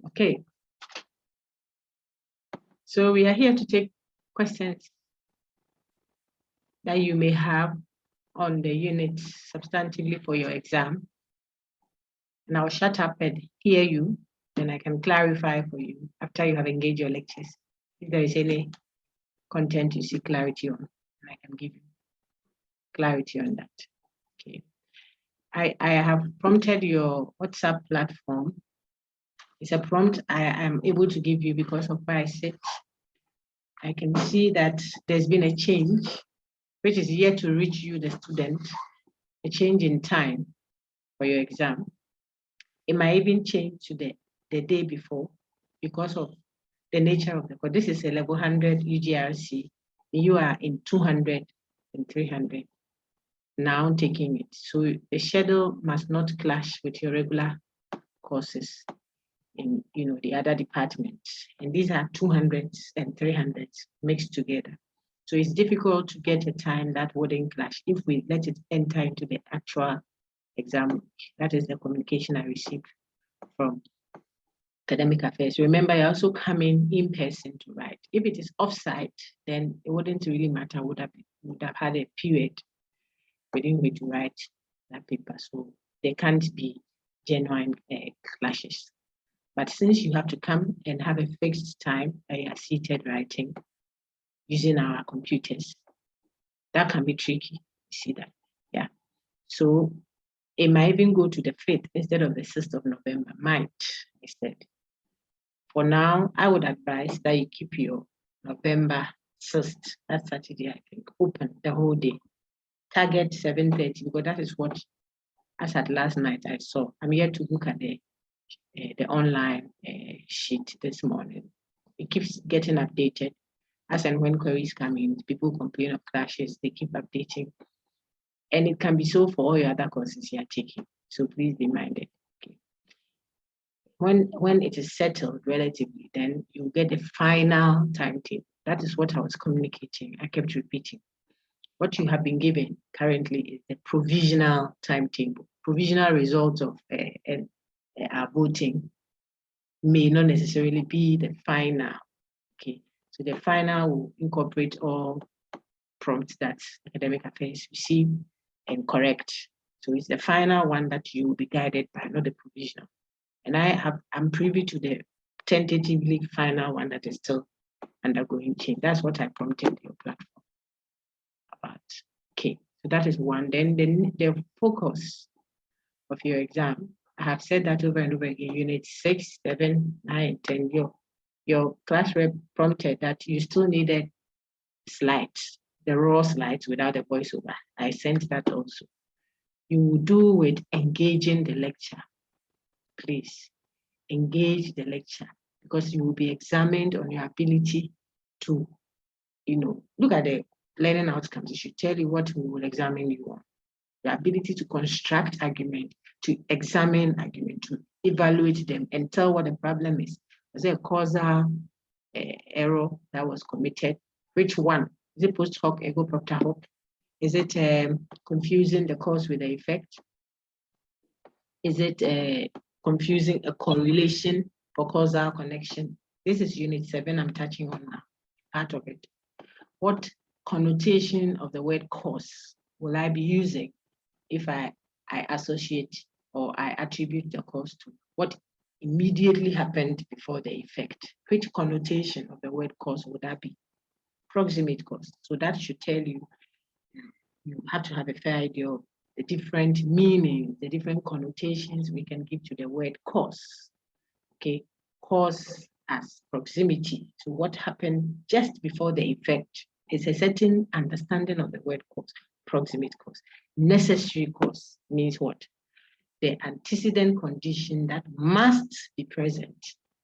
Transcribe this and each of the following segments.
Okay. So we are here to take questions that you may have on the unit substantively for your exam. And I'll shut up and hear you, then I can clarify for you after you have engaged your lectures. If there is any content you see clarity on, I can give you clarity on that. Okay. I have prompted your WhatsApp platform. It's a prompt I am able to give you because of where I sit. I can see that there's been a change, which is yet to reach you, the student, a change in time for your exam. It might even change to the day before because of the nature of the course. This is a level 100 UGRC. You are in 200 and 300 now taking it. So the schedule must not clash with your regular courses in the other departments. And these are 200s and 300s mixed together. So it's difficult to get a time that wouldn't clash if we let it enter into the actual exam. That is the communication I received from Academic Affairs. Remember, you're also coming in person to write. If it is offsite, then it wouldn't really matter. Would have had a period within which to write that paper. So there can't be genuine clashes. But since you have to come and have a fixed time that you are seated writing using our computers, that can be tricky. You see that? Yeah. So it might even go to the 5th instead of the 6th of November, might instead. For now, I would advise that you keep your November 6th, that Saturday, I think, open the whole day. Target 7:30, because that is what, as at last night, I saw. I'm here to look at the online sheet this morning. It keeps getting updated. As and when queries come in, people complain of clashes, they keep updating. And it can be so for all your other courses you are taking. So please be minded. Okay. When it is settled relatively, then you get the final timetable. That is what I was communicating. I kept repeating. What you have been given currently is the provisional timetable. Provisional results of our voting may not necessarily be the final. Okay, so the final will incorporate all prompts that Academic Affairs receive and correct. So it's the final one that you will be guided by, not the provisional. And I'm privy to the tentatively final one that is still undergoing change. That's what I prompted your platform about. Okay, so that is one. Then the focus of your exam, I have said that over and over again, unit 6, 7, 9, 10, your class rep prompted that you still needed slides, the raw slides without a voiceover. I sent that also. You will do with engaging the lecture. Please engage the lecture because you will be examined on your ability to, look at the learning outcomes. It should tell you what we will examine you on. The ability to construct argument, to examine argument, to evaluate them and tell what the problem is. Was there a causal error that was committed? Which one? Is it post hoc, ergo propter hoc? Is it confusing the cause with the effect? Is it confusing a correlation for causal connection? This is unit 7 I'm touching on now, part of it. What connotation of the word cause will I be using if I associate or I attribute the cause to what immediately happened before the effect? Which connotation of the word cause would that be? Proximate cause. So that should tell you, you have to have a fair idea of the different meanings, the different connotations we can give to the word cause. Okay, cause as proximity to what happened just before the effect. It's a certain understanding of the word cause, proximate cause. Necessary cause means what? The antecedent condition that must be present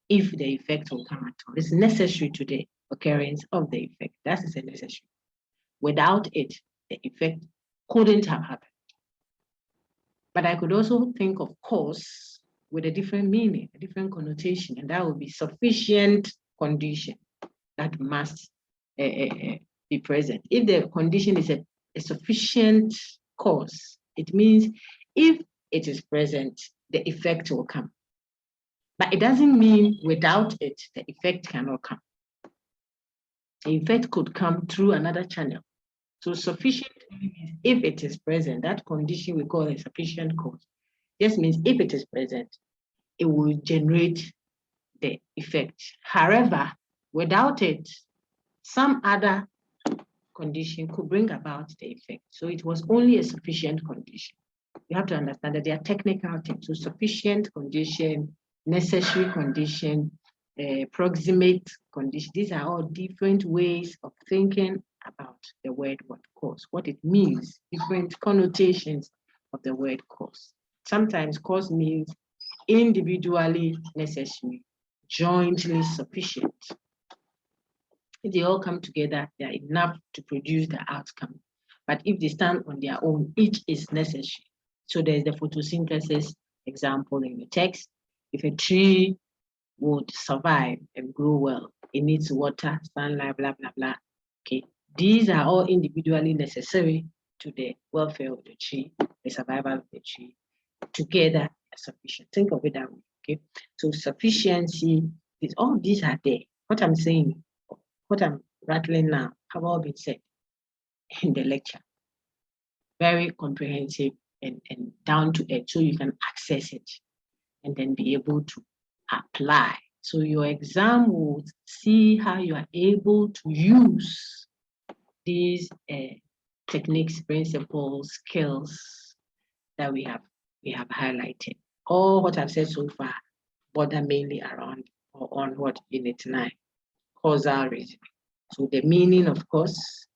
if the effect will come at all. It's necessary to the occurrence of the effect. That is a necessary. Without it, the effect couldn't have happened. But I could also think of cause with a different meaning, a different connotation, and that would be sufficient condition that must be present. If the condition is a sufficient cause, it means if it is present, the effect will come. But it doesn't mean without it, the effect cannot come. The effect could come through another channel. So sufficient means if it is present, that condition we call a sufficient cause. This means if it is present, it will generate the effect. However, without it, some other condition could bring about the effect. So it was only a sufficient condition. You have to understand that they are technical terms. So sufficient condition, necessary condition, proximate condition. These are all different ways of thinking about the word cause, what it means, different connotations of the word cause. Sometimes cause means individually necessary, jointly sufficient. If they all come together, they are enough to produce the outcome. But if they stand on their own, each is necessary. So there's the photosynthesis example in the text. If a tree would survive and grow well, it needs water, sunlight, blah, blah, blah. Okay, these are all individually necessary to the welfare of the tree, the survival of the tree. Together are sufficient. Think of it that way. Okay, so sufficiency is all these are there. What I'm saying, what I'm rattling now, have all been said in the lecture. Very comprehensive and down to earth, so you can access it and then be able to apply. So your exam will see how you are able to use these techniques, principles, skills that we have highlighted. All what I've said so far border mainly around or on what unit 9, causal reasoning. So the meaning, of course,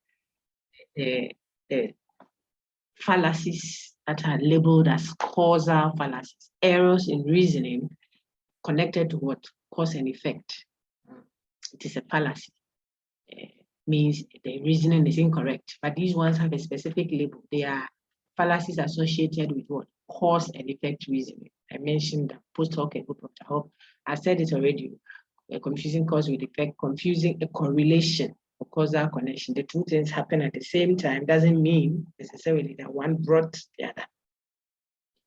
the fallacies that are labeled as causal fallacies, errors in reasoning connected to what? Cause and effect. It is a fallacy. Means the reasoning is incorrect, but these ones have a specific label. They are fallacies associated with what? Cause and effect reasoning. I mentioned that post hoc and post hoc. I said it already. Confusing cause with effect, confusing a correlation or causal connection. The two things happen at the same time doesn't mean necessarily that one brought the other.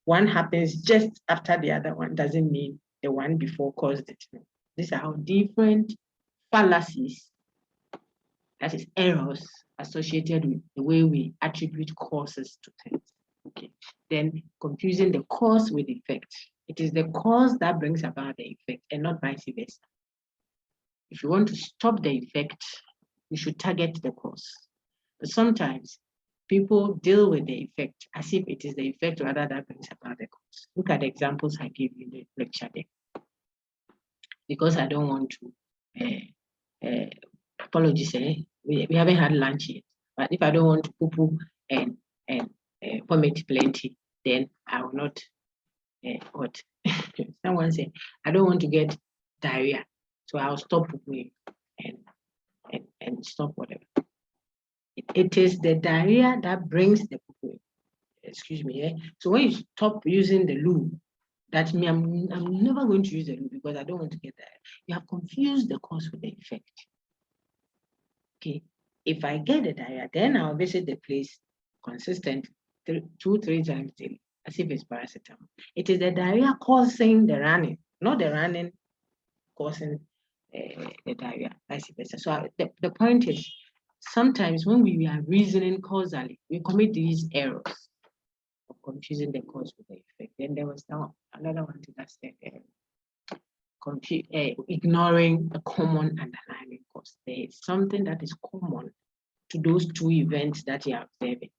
One happens just after the other one doesn't mean the one before caused it. These are how different fallacies, that is errors associated with the way we attribute causes to things. Okay. Then confusing the cause with effect. It is the cause that brings about the effect and not vice versa. If you want to stop the effect, you should target the cause. But sometimes people deal with the effect as if it is the effect rather that brings about the cause. Look at the examples I gave you in the lecture there. Because I don't want to, apologies, we haven't had lunch yet. But if I don't want to poo-poo and vomit plenty, then I will not, what? Someone said, I don't want to get diarrhea, so I'll stop pooping and stop whatever. It is the diarrhea that brings the pooping. Excuse me. So when you stop using the loo, that means I'm never going to use the loo because I don't want to get diarrhea. You have confused the cause with the effect. Okay. If I get the diarrhea, then I'll visit the place consistent 2-3 times daily, as if it's paracetamol. It is the diarrhea causing the running, not the running causing the diarrhea, vice versa. So the point is, sometimes when we are reasoning causally, we commit these errors of confusing the cause with the effect. Then there was another one to that said, ignoring a common underlying cause. There is something that is common to those two events that you are observing.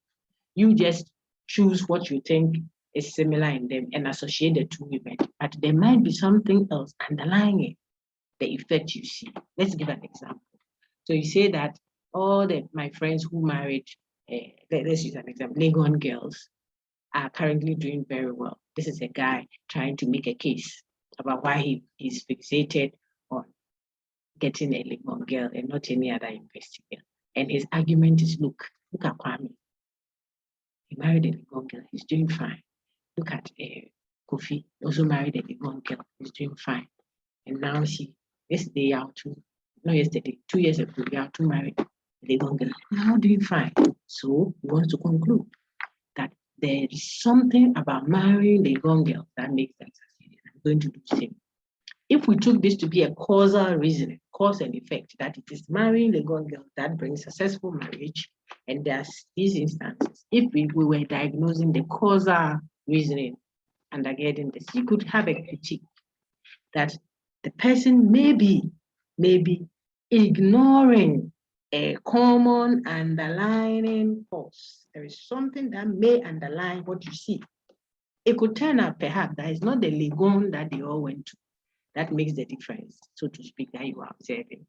You just choose what you think is similar in them and associate the two events, but there might be something else underlying it, the effect you see. Let's give an example. So you say that all my friends who married, let's use an example, Legon girls are currently doing very well. This is a guy trying to make a case about why he's fixated on getting a Legon girl and not any other university girl. And his argument is, look at Kwame. He married a Legon girl, he's doing fine. Look at Kofi, also married a Legon girl, he's doing fine. And now yesterday, 2 years ago, we are two married a Legon girl, now doing fine. So he wants to conclude that there is something about marrying the Legon girl that makes them succeed. I'm going to do the same. If we took this to be a causal reasoning, cause and effect, that it is marrying the girl that brings successful marriage, and there's these instances, if we were diagnosing the causal reasoning undergirding this, you could have a critique that the person may be ignoring a common underlying cause. There is something that may underline what you see. It could turn out perhaps that is not the Legon that they all went to that makes the difference, so to speak, that you are observing.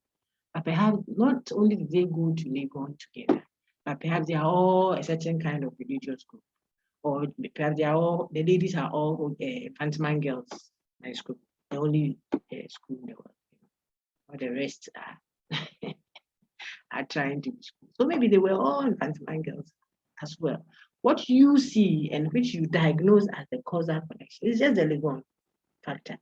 But perhaps not only did they go to Legon together, but perhaps they are all a certain kind of religious group, or perhaps they are all, the ladies are all Phantom girls, nice group, the only school in the world, or the rest are trying to be school. So maybe they were all in Phantom girls as well. What you see and which you diagnose as the causal connection is just the Legon factor.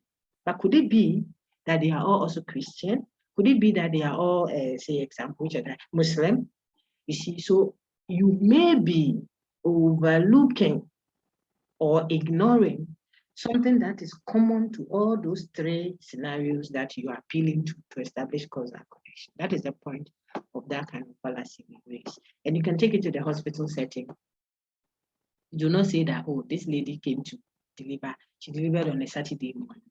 But could it be that they are all also Christian? Could it be that they are all, say, example, which are Muslim? You see, so you may be overlooking or ignoring something that is common to all those three scenarios that you are appealing to establish causal connection. That is the point of that kind of fallacy we raise. And you can take it to the hospital setting. Do not say that, oh, this lady came to deliver. She delivered on a Saturday morning,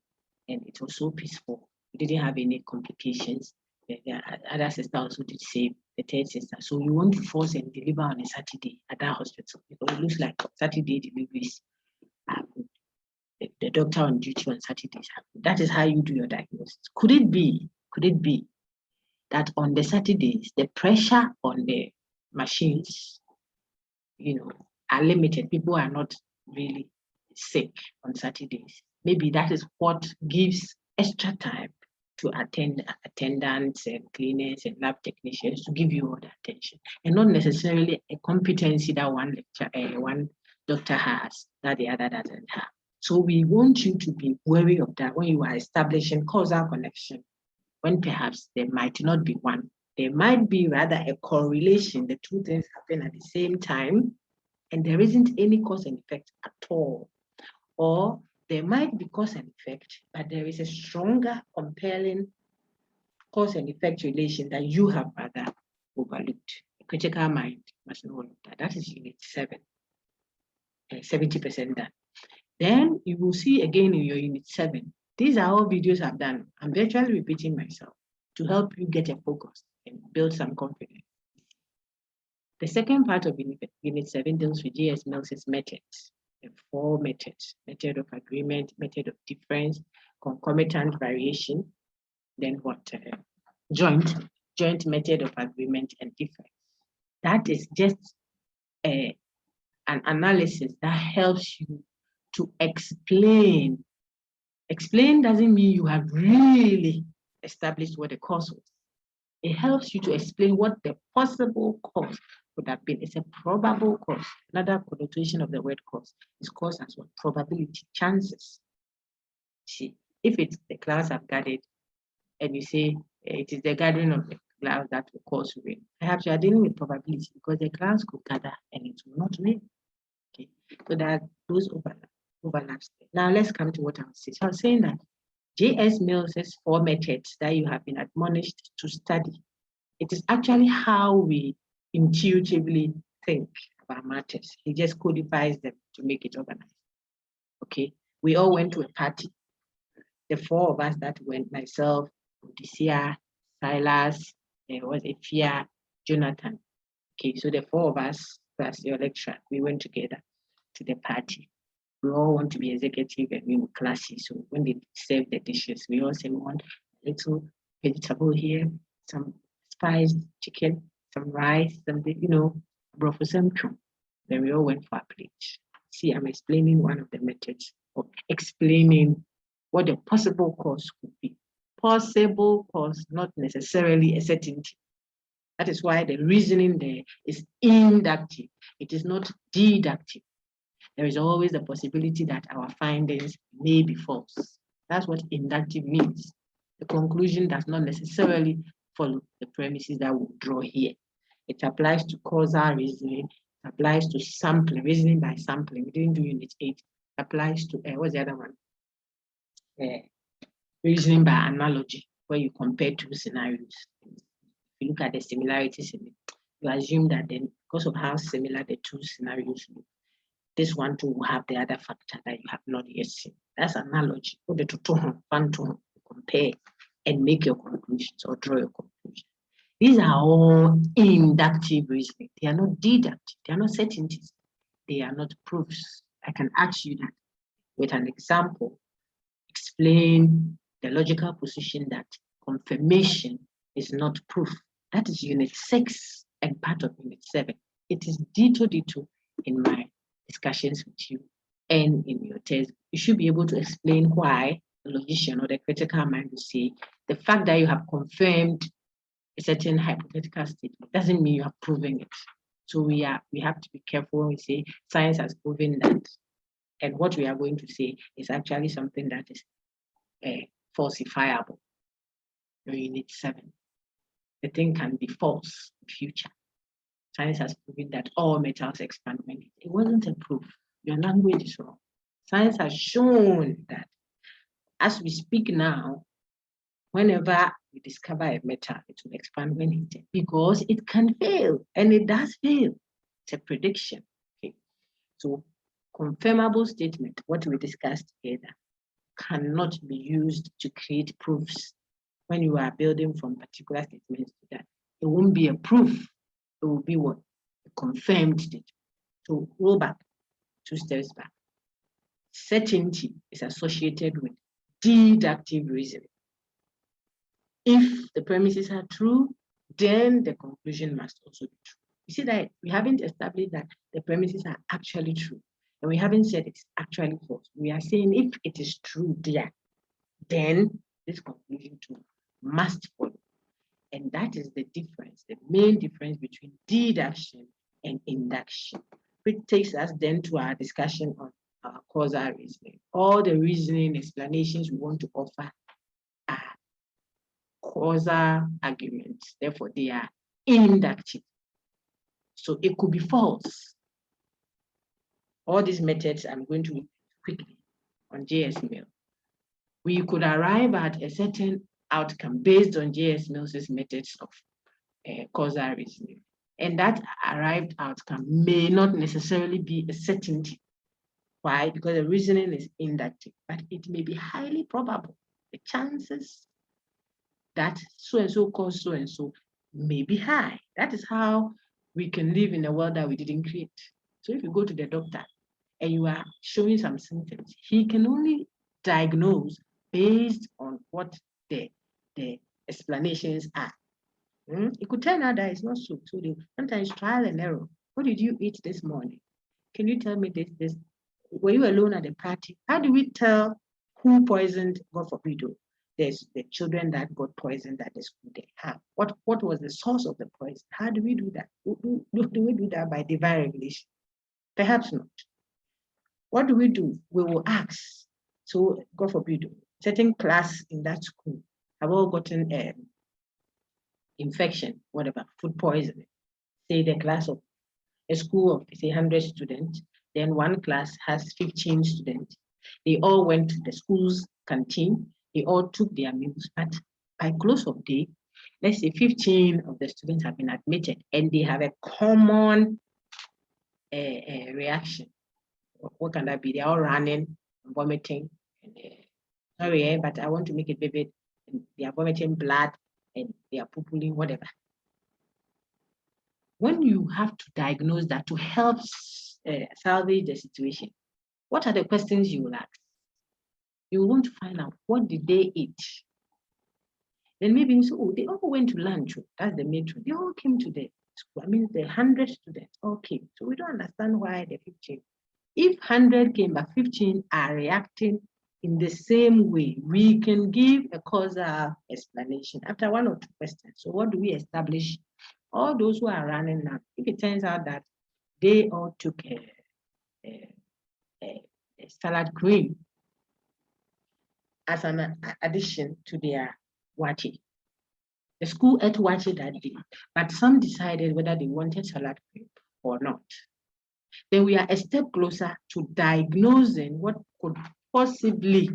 and it was so peaceful. We didn't have any complications. The other sister also did the same, the third sister. So you want to force and deliver on a Saturday at that hospital because it looks like Saturday deliveries are good. The doctor on duty on Saturdays are good. That is how you do your diagnosis. Could it be that on the Saturdays, the pressure on the machines, are limited? People are not really sick on Saturdays. Maybe that is what gives extra time to attendants and cleaners and lab technicians to give you all the attention, and not necessarily a competency that one doctor has that the other doesn't have. So we want you to be wary of that when you are establishing causal connection, when perhaps there might not be one. There might be rather a correlation. The two things happen at the same time, and there isn't any cause and effect at all. Or there might be cause and effect, but there is a stronger, compelling cause and effect relation that you have rather overlooked. A critical mind must know all of that. That is unit 7, 70% done. Then you will see again in your unit 7. These are all videos I've done. I'm virtually repeating myself to help you get a focus and build some confidence. The second part of unit 7 deals with J.S. Mills's methods. The 4 methods: method of agreement, method of difference, concomitant variation, then what? Joint method of agreement and difference. That is just an analysis that helps you to explain. Explain doesn't mean you have really established what the cause was. It helps you to explain what the possible cause would have been. It's a probable cause. Another connotation of the word cause is cause as what? Probability, chances. See, if it's the clouds have gathered and you say it is the gathering of the clouds that will cause rain, perhaps you are dealing with probability because the clouds could gather and it will not rain. Okay, so that those overlaps. Now let's come to what I was saying. So I was saying that J.S. Mills's 4 methods that you have been admonished to study, it is actually how we intuitively think about matters. He just codifies them to make it organized. Okay, we all went to a party. The 4 of us that went, myself, Odysseus, Silas, Efia, Jonathan. Okay, so the 4 of us plus your lecturer, we went together to the party. We all want to be executive and we were classy. So when they serve the dishes, we all say we want a little vegetable here, some spiced chicken, some rice, something, brofosemption. Then we all went for a plate. See, I'm explaining one of the methods of explaining what the possible cause could be. Possible cause, not necessarily a certainty. That is why the reasoning there is inductive. It is not deductive. There is always the possibility that our findings may be false. That's what inductive means. The conclusion does not necessarily follow the premises that we draw here. It applies to causal reasoning, it applies to sampling, reasoning by sampling. We didn't do unit 8. It applies to, what's the other one? reasoning by analogy, where you compare two scenarios. If you look at the similarities in it, you assume that then because of how similar the two scenarios look, this one too will have the other factor that you have not yet seen. That's analogy. Put the two to compare and make your conclusions or draw your conclusions. These are all inductive reasoning. They are not deductive. They are not certainties. They are not proofs. I can ask you that with an example. Explain the logical position that confirmation is not proof. That is Unit 6 and part of Unit 7. It is dito in my discussions with you and in your test. You should be able to explain why the logician or the critical mind will say the fact that you have confirmed a certain hypothetical statement doesn't mean you are proving it. So we have to be careful when we say science has proven that, and what we are going to say is actually something that is falsifiable. Unit 7. The thing can be false in future. Science has proven that all metals expand when it wasn't a proof. Your language is wrong. Science has shown that as we speak now, whenever we discover a metal, it will expand when heated because it can fail, and it does fail. It's a prediction. Okay. So confirmable statement, what we discussed together, cannot be used to create proofs. When you are building from particular statements to that, it won't be a proof. It will be what? A confirmed statement. So roll back 2 steps back. Certainty is associated with deductive reasoning. If the premises are true, then the conclusion must also be true. You see that we haven't established that the premises are actually true, and we haven't said it's actually false. We are saying if it is true there, then this conclusion too must follow. And that is the difference, the main difference between deduction and induction, which takes us then to our discussion on causal reasoning. All the reasoning explanations we want to offer are causal arguments, therefore they are inductive. So it could be false. All these methods I'm going to quickly on J.S. Mill. We could arrive at a certain outcome based on J.S. Mill's methods of causal reasoning. And that arrived outcome may not necessarily be a certainty. Why? Because the reasoning is inductive, but it may be highly probable. The chances that so-and-so caused so-and-so may be high. That is how we can live in a world that we didn't create. So if you go to the doctor and you are showing some symptoms, he can only diagnose based on what the explanations are. It could turn out that it's not so. So sometimes trial and error. What did you eat this morning? Can you tell me this? Were you alone at the party? How do we tell who poisoned, God forbid, there's the children that got poisoned at the school they have? What was the source of the poison? How do we do that? Do we do that by divine revelation? Perhaps not. What do? We will ask. So, God forbid, certain class in that school have all gotten infection, whatever, food poisoning. Say the class of a school of, say, 100 students, then one class has 15 students. They all went to the school's canteen. They all took their meals, but by close of day, let's say 15 of the students have been admitted and they have a common reaction. What can that be? They're all running, vomiting. Sorry, but I want to make it vivid. They are vomiting blood and they are pooping, whatever. When you have to diagnose that to help salvage the situation, what are the questions you will ask? You want to find out what did they eat. Then maybe you say, oh, they all went to lunch. That's the matron. They all came to the school. I mean, the 100 students all came. So we don't understand why the 15. If 100 came, but 15 are reacting in the same way, we can give a causal explanation after 1 or 2 questions. So what do we establish? All those who are running now, if it turns out that they all took a salad cream as an addition to their wachi. The school ate wachi that day, but some decided whether they wanted salad cream or not. Then we are a step closer to diagnosing what could possibly,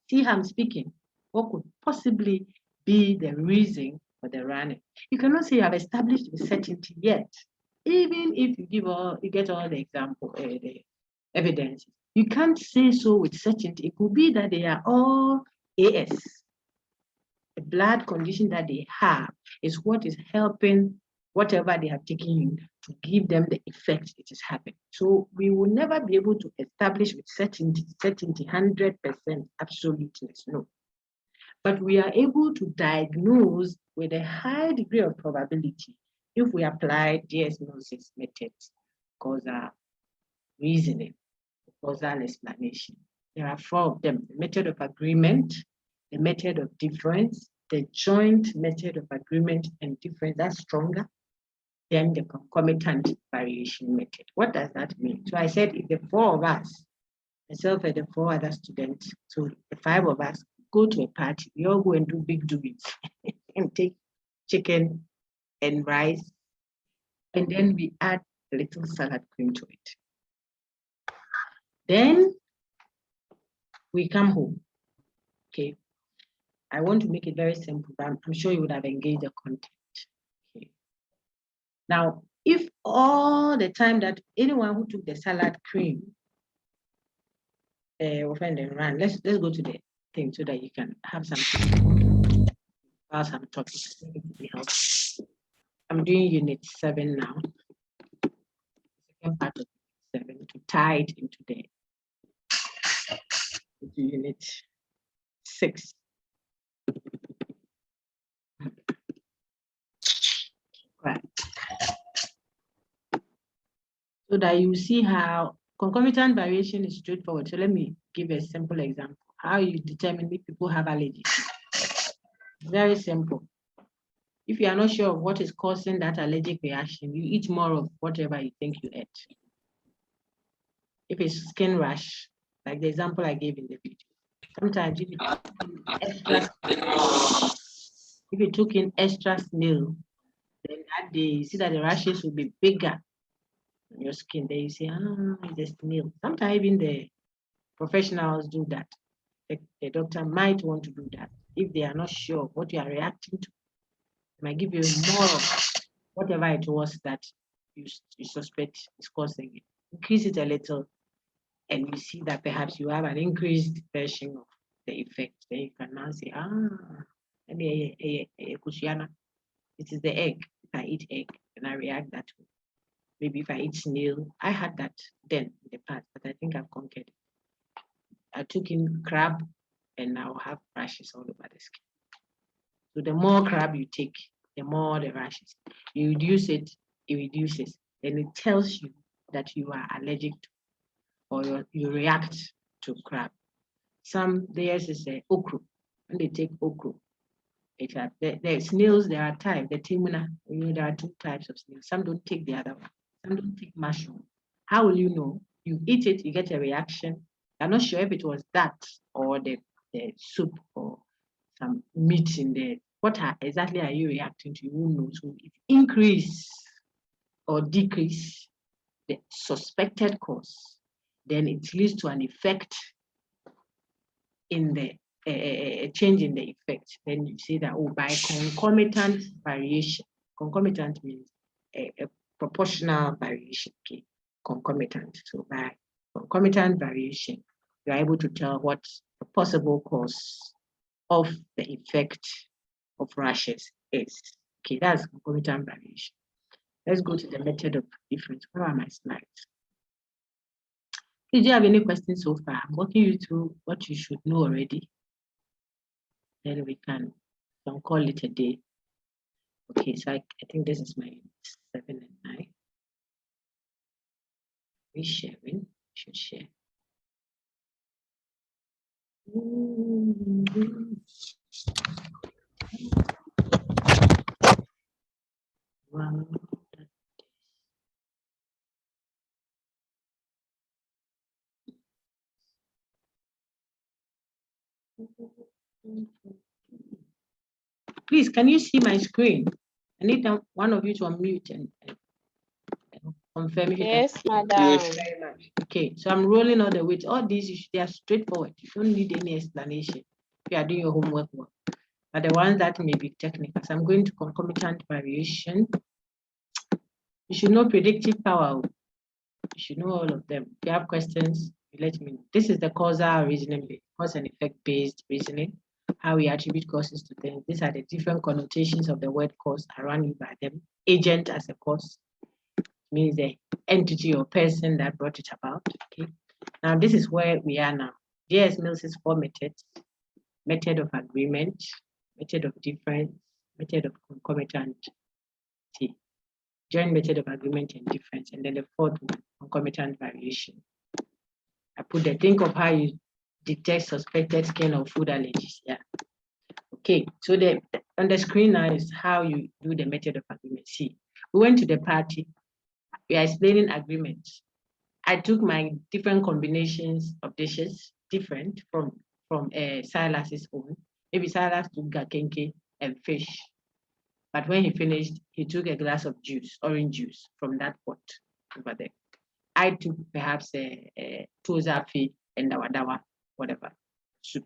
see how I'm speaking, What could possibly be the reason for the running? You cannot say you have established with certainty yet. Even if you get all the example, the evidence, you can't say so with certainty. It could be that they are all AS. The blood condition that they have is what is helping whatever they have taken to give them the effect it is having. So we will never be able to establish with certainty 100% absoluteness, no. But we are able to diagnose with a high degree of probability if we apply diagnosis methods, causal reasoning, causal explanation. There are 4 of them: the method of agreement, the method of difference, the joint method of agreement and difference, that's stronger, then the concomitant variation method. What does that mean? So I said if the 4 of us, myself and the 4 other students, so the 5 of us go to a party, we all go and do big doings and take chicken and rice, and then we add a little salad cream to it. Then we come home, okay? I want to make it very simple, but I'm sure you would have engaged the content. Okay. Now, if all the time that anyone who took the salad cream offend and run, let's go to the thing so that you can have some while I'm talking. I'm doing unit 7 now. Second part of 7 to tie it into unit 6. Right. So that you see how concomitant variation is straightforward. So let me give a simple example. How you determine if people have allergies. Very simple. If you are not sure of what is causing that allergic reaction, you eat more of whatever you think you ate. If it's skin rash, like the example I gave in the video, sometimes if you took in extra snail, then that day you see that the rashes will be bigger on your skin. Then you say, it's a snail. Sometimes even the professionals do that. The doctor might want to do that if they are not sure what you are reacting to. They might give you more of whatever it was that you suspect is causing it. Increase it a little, and you see that perhaps you have an increased version of the effect. Then you can now say, it is the egg. If I eat egg, and I react that way. Maybe if I eat snail, I had that then in the past, but I think I've conquered it. I took in crab, and now have rashes all over the skin. So the more crab you take, the more the rashes. You reduce it, it reduces. Then it tells you that you are allergic to, or you react to crab. Some theirs is okra, and they take okra. The snails, there are types. The timuna, there are 2 types of snails. Some don't take the other one. Some don't take mushroom. How will you know? You eat it, you get a reaction. I'm not sure if it was that or the soup or some meat in there. What exactly are you reacting to? You won't know. So if increase or decrease the suspected cause, then it leads to an effect in the a change in the effect. Then you say that, by concomitant variation. Concomitant means a proportional variation. Okay, concomitant. So by concomitant variation, you are able to tell what the possible cause of the effect of rashes is. Okay, that's concomitant variation. Let's go to the method of difference. Where are my slides? Did you have any questions so far? I'm walking you through what you should know already. Then we can call it a day. Okay, so I think this is my 7 and 9. We're sharing, should share. Wow. Please, can you see my screen? I need one of you to unmute and confirm. Yes, madam. Very much. Okay, so I'm rolling all the way. All these, they are straightforward. You don't need any explanation. you are doing your homework well. But the ones that may be technical, so I'm going to concomitant variation. You should know predictive power. You should know all of them. If you have questions, you let me know. This is the causal reasoning, cause and effect based reasoning, how we attribute causes to things. These are the different connotations of the word cause around by them. Agent as a cause means the entity or person that brought it about. Okay. Now this is where we are now. J.S. Mills's 4 methods: method of agreement, method of difference, method of concomitant, joint method of agreement and difference, and then the 4th one, concomitant variation. I put the think of how you detect suspected skin or food allergies. Yeah. Okay, so on the screen now is how you do the method of agreement. See, we went to the party. We are explaining agreements. I took my different combinations of dishes, different from Silas's own. Maybe Silas took gakenke and fish. But when he finished, he took a glass of juice, orange juice, from that pot over there. I took perhaps a tozafi and dawa, whatever, soup.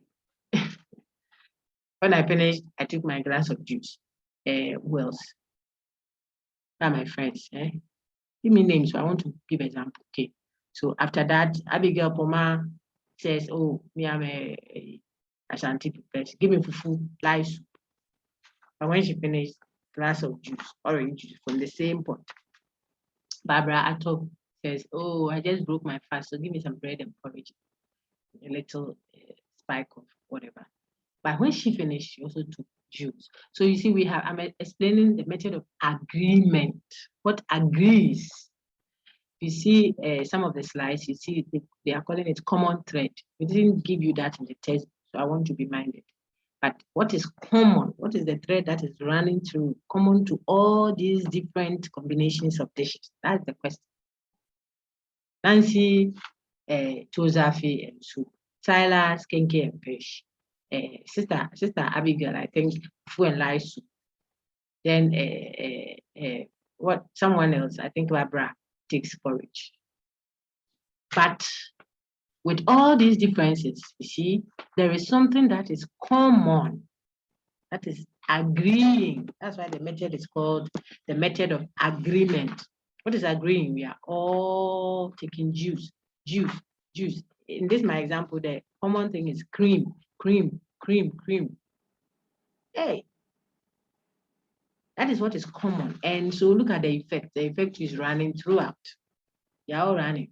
When I finished, I took my glass of juice. Who else? Are my friends. Give me names, so I want to give example. Okay. So after that, Abigail Poma says, oh, me, I'm a Ashanti person. Give me fufu, live soup. But when she finished, glass of juice, orange juice from the same pot. Barbara Atop says, oh, I just broke my fast, so give me some bread and porridge, a little spike of whatever. But when she finished, she also took juice. So you see, I'm explaining the method of agreement. What agrees? You see some of the slides, you see they are calling it common thread. We didn't give you that in the test, so I want to be minded. But what is common? What is the thread that is running through, common to all these different combinations of dishes? That's the question. Nancy, tozafi and soup. Silas, kenke and fish. Sister Abigail, I think, fufu and live soup. Then someone else, I think Barbara takes porridge. But with all these differences, you see, there is something that is common, that is agreeing. That's why the method is called the method of agreement. What is agreeing? We are all taking juice. In this, my example, the common thing is cream. Hey, that is what is common. And so look at the effect. The effect is running throughout. You're all running.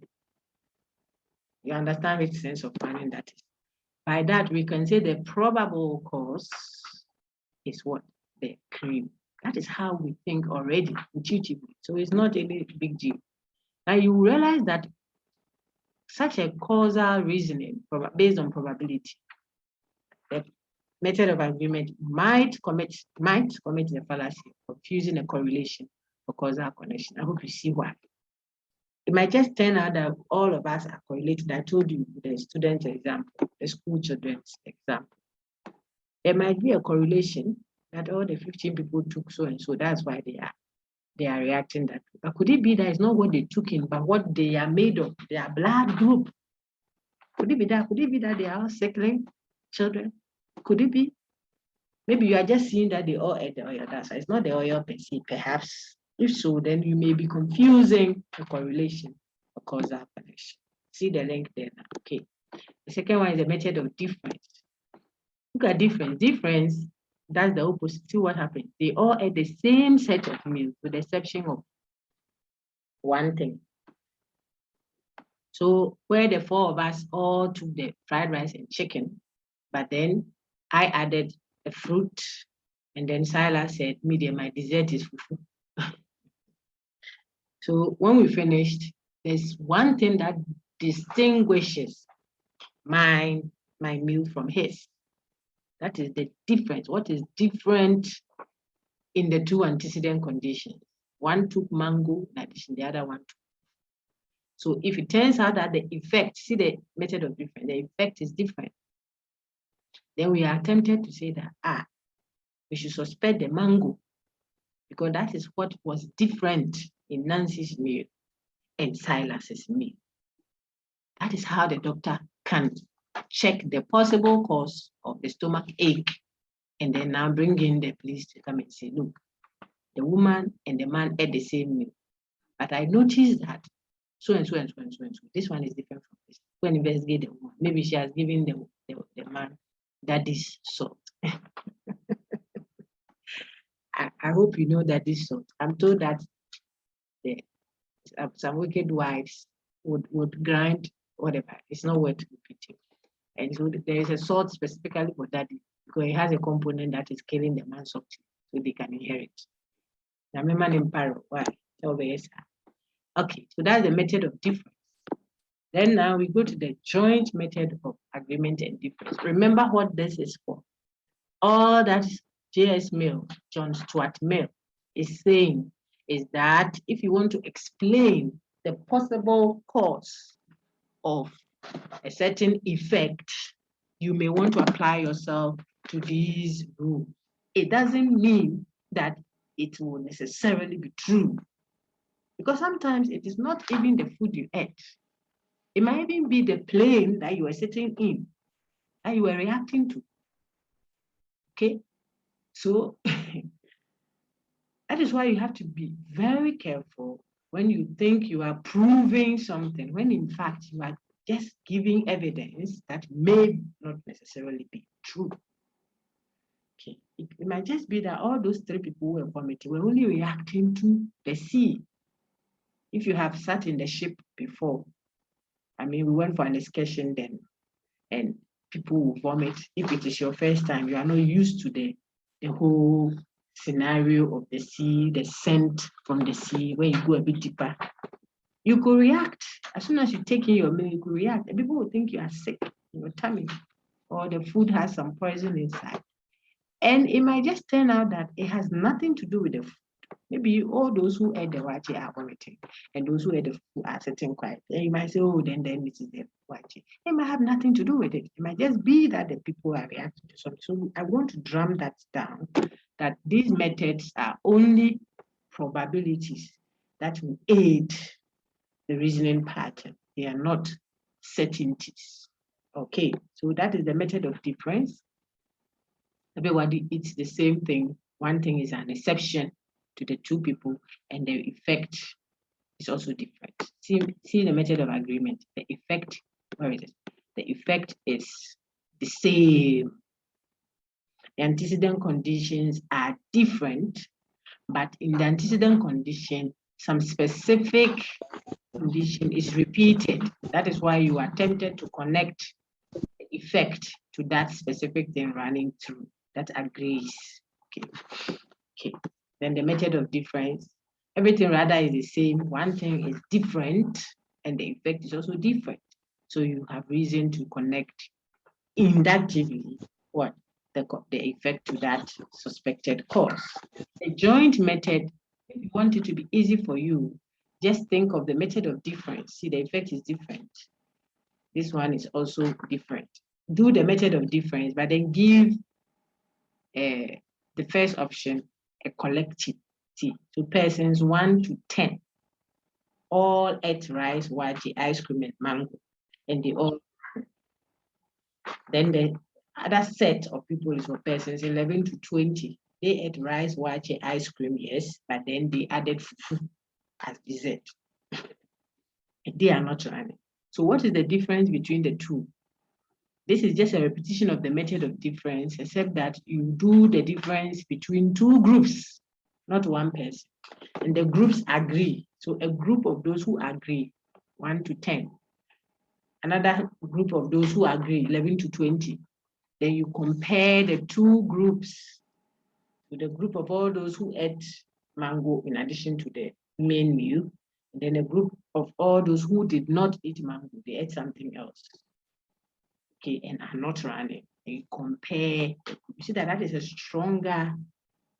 You understand which sense of running that is. By that, we can say the probable cause is what? The cream. That is how we think already, intuitively. So it's not any big deal. Now you realize that such a causal reasoning based on probability, the method of agreement might commit the fallacy of confusing a correlation for causal connection. I hope you see why. It might just turn out that all of us are correlated. I told you the student example, the school children's example. There might be a correlation that all the 15 people took so and so. That's why they are reacting that way. But could it be that it's not what they took in, but what they are made of, their blood group? Could it be that? Could it be that they are all sickling children? Could it be? Maybe you are just seeing that they all ate the oil. That's why it's not the oil per se, perhaps. If so, then you may be confusing the correlation or causal connection. See the link there now. Okay. The second one is the method of difference. Look at difference. Difference, that's the opposite. See what happens. They all ate the same set of meals with the exception of one thing. So where the 4 of us all took the fried rice and chicken, but then I added a fruit, and then Silas said, medium, my dessert is fufu. So when we finished, there's one thing that distinguishes my meal from his. That is the difference. What is different in the 2 antecedent conditions? One took mango, in addition, the other one took. So if it turns out that the effect, see the method of difference, the effect is different, then we are tempted to say that, we should suspect the mango, because that is what was different in Nancy's meal and Silas's meal. That is how the doctor can check the possible cause of the stomach ache, and then now bring in the police to come and say, look, the woman and the man ate the same meal, but I noticed that so and so and so and so and so. This one is different from this. Go and investigate the woman. Maybe she has given the man daddy's salt. I hope you know that this salt. I'm told that some wicked wives would grind whatever. It's not worth repeating. And so there is a salt specifically for daddy because it has a component that is killing the man's salt, so they can inherit. Now, man in paro, why? Okay, so that's the method of difference. Then now we go to the joint method of agreement and difference. Remember what this is for. All that J.S. Mill, John Stuart Mill, is saying is that if you want to explain the possible cause of a certain effect, you may want to apply yourself to these rules. It doesn't mean that it will necessarily be true, because sometimes it is not even the food you ate. It might even be the plane that you were sitting in, that you were reacting to. Okay, so that is why you have to be very careful when you think you are proving something, when in fact you are just giving evidence that may not necessarily be true. Okay, it might just be that all those 3 people who were vomiting were only reacting to the sea. If you have sat in the ship before, I mean, we went for an excursion then, and people will vomit. If it is your first time, you are not used to the whole scenario of the sea, the scent from the sea, when you go a bit deeper. You could react. As soon as you take in your meal, you could react. And people will think you are sick in your tummy, or the food has some poison inside. And it might just turn out that it has nothing to do with the food. Maybe all those who ate the wache are vomiting, and those who ate the food are sitting quiet. And you might say, oh, then it is the wache. It might have nothing to do with it. It might just be that the people are reacting to something. So I want to drum that down, that these methods are only probabilities that will aid the reasoning pattern. They are not certainties. Okay, so that is the method of difference. Everybody, it's the same thing. One thing is an exception to the 2 people, and the effect is also different. See the method of agreement. The effect, where is it? The effect is the same. The antecedent conditions are different, but in the antecedent condition, some specific condition is repeated. That is why you are tempted to connect the effect to that specific thing running through. That agrees. Okay. Then the method of difference, everything rather is the same. One thing is different, and the effect is also different. So you have reason to connect inductively what the effect to that suspected cause. The joint method, if you want it to be easy for you, just think of the method of difference. See, the effect is different. This one is also different. Do the method of difference, but then give the first option a collective T. So persons 1 to 10 all ate rice, wachi, ice cream, and mango, and they all. Then the other set of people is for persons 11 to 20. They ate rice, wachi, ice cream, yes, but then they added fufu as dessert. They are not running. So what is the difference between the 2? This is just a repetition of the method of difference, except that you do the difference between 2 groups, not 1 person. And the groups agree. So a group of those who agree, 1 to 10. Another group of those who agree, 11 to 20. Then you compare the 2 groups to the group of all those who ate mango in addition to the main meal. And then a group of all those who did not eat mango, they ate something else. Okay, and are not running. And you compare, you see that is a stronger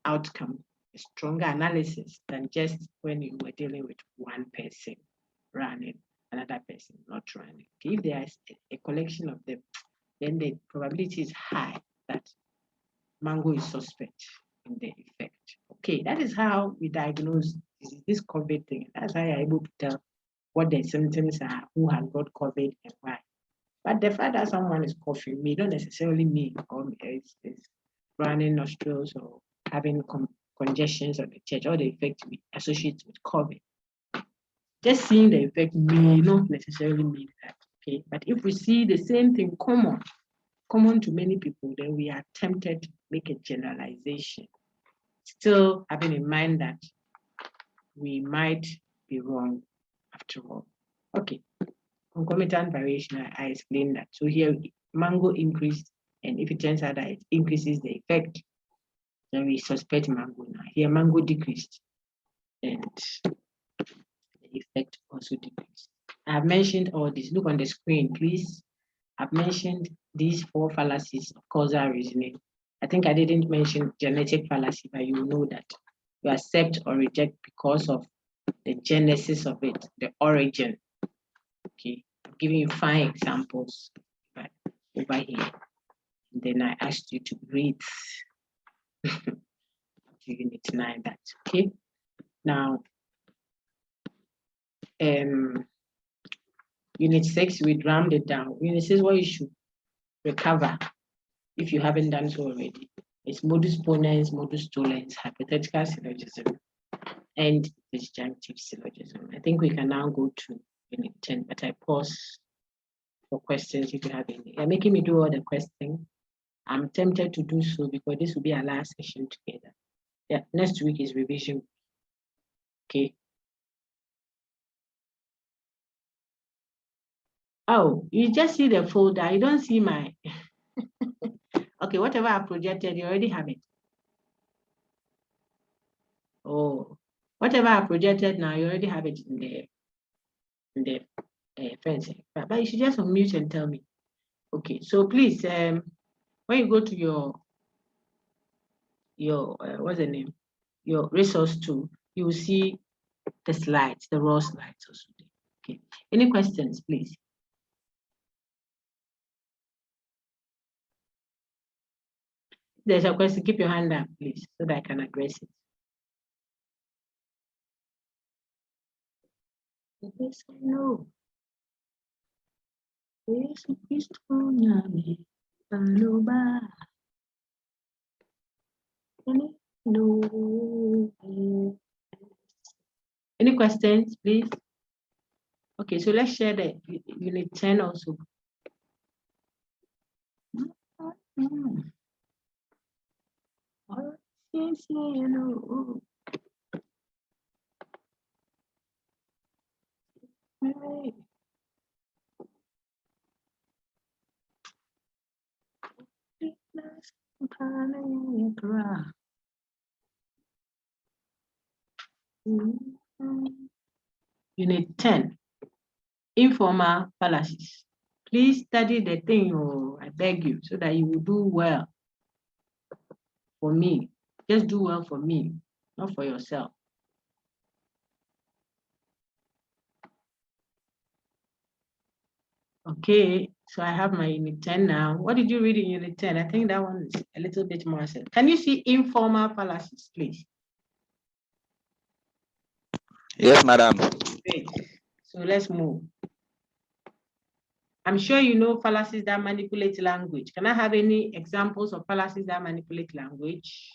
outcome, a stronger analysis than just when you were dealing with 1 person running, another person not running. Okay, if there is a collection of them, then the probability is high that mango is suspect in the effect. Okay, that is how we diagnose this COVID thing. That's how you're able to tell what the symptoms are, who has got COVID and why. But the fact that someone is coughing may not necessarily mean is running nostrils or having congestions on the chest, or the effect we associate with COVID. Just seeing the effect may not necessarily mean that. Okay, but if we see the same thing common to many people, then we are tempted to make a generalization, still having in mind that we might be wrong after all. Okay, concomitant variation, I explained that. So here, mango increased, and if it turns out that it increases the effect, then we suspect mango now. Here, mango decreased, and the effect also decreased. I have mentioned all this. Look on the screen, please. I've mentioned these 4 fallacies of causal reasoning. I think I didn't mention genetic fallacy, but you know that you accept or reject because of the genesis of it, the origin. Okay, I'm giving you 5 examples right over here. And then I asked you to read to Unit 9. That's okay. Now, Unit 6, we round it down. Unit 6, what you should recover if you haven't done so already. It's modus ponens, modus tollens, hypothetical syllogism, and disjunctive syllogism. I think we can now go to Unit 10, but I pause for questions if you have any. You're making me do all the questions. I'm tempted to do so because this will be our last session together. Yeah, next week is revision. Okay. Oh, you just see the folder. You don't see my. Okay, whatever I projected, you already have it. Oh, whatever I projected now, you already have it in the fence. But you should just unmute and tell me. Okay, so please, when you go to your what's the name? Your resource tool, you will see the slides, the raw slides also. Okay. Any questions, please? If there's a question, keep your hand up, please, so that I can address it. Yes, no. No. Any questions, please? Okay, so let's share the Unit 10 also. Yes, you know. Right. Unit 10, informal fallacies. Please study the thing, oh, I beg you, so that you will do well for me. Just do well for me, not for yourself. Okay, so I have my Unit 10 now. What did you read in Unit 10? I think that one is a little bit more simple. Can you see informal fallacies, please? Yes, madam. Great. So let's move. I'm sure you know fallacies that manipulate language. Can I have any examples of fallacies that manipulate language?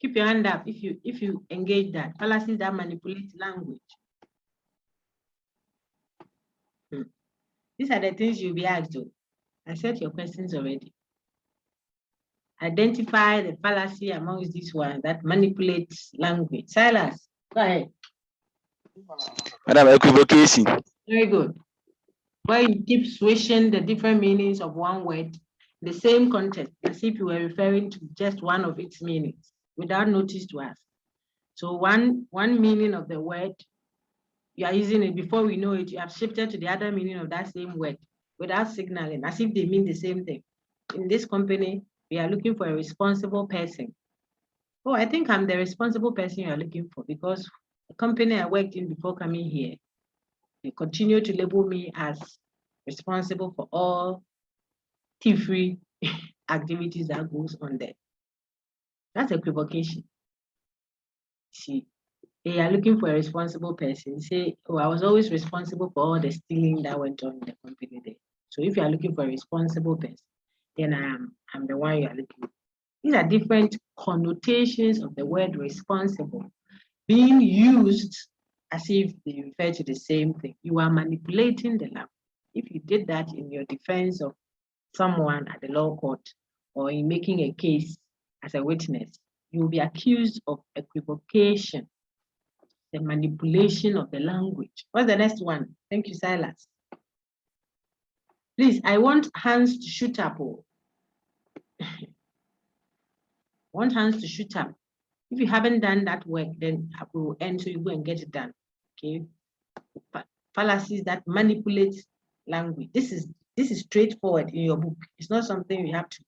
Keep your hand up if you engage that. Fallacies that manipulate language. These are the things you'll be asked to. I set your questions already. Identify the fallacy amongst these ones that manipulates language. Silas, go ahead. Madam, equivocation. Very good. Where you keep switching the different meanings of one word, the same context, as if you were referring to just one of its meanings, without notice to us. So one meaning of the word, you are using it before we know it, you have shifted to the other meaning of that same word without signaling, as if they mean the same thing. In this company, we are looking for a responsible person. Oh, I think I'm the responsible person you are looking for, because the company I worked in before coming here, they continue to label me as responsible for all thievery activities that goes on there. That's equivocation. See, They are looking for a responsible person. Say, oh, I was always responsible for all the stealing that went on in the company there. So if you are looking for a responsible person, then I'm the one you are looking for. These are different connotations of the word responsible being used as if they refer to the same thing. You are manipulating the language. If you did that in your defense of someone at the law court or in making a case as a witness, you will be accused of equivocation, the manipulation of the language. What's the next one? Thank you, Silas. Please, I want hands to shoot up. Want hands to shoot up. If you haven't done that work, then I will end so you go and get it done. Okay. Fallacies that manipulate language. This is straightforward in your book. It's not something you have to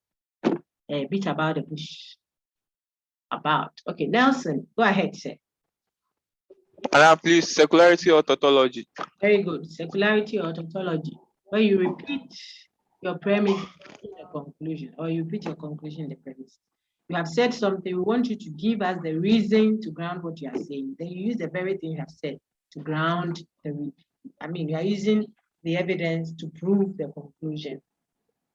beat about the bush about. Okay, Nelson, go ahead, sir. Madam, please, secularity or tautology? Very good. Secularity or tautology. Where you repeat your premise in the conclusion, or you repeat your conclusion in the premise. You have said something, we want you to give us the reason to ground what you are saying. Then you use the very thing you have said to ground the reason. I mean, you are using the evidence to prove the conclusion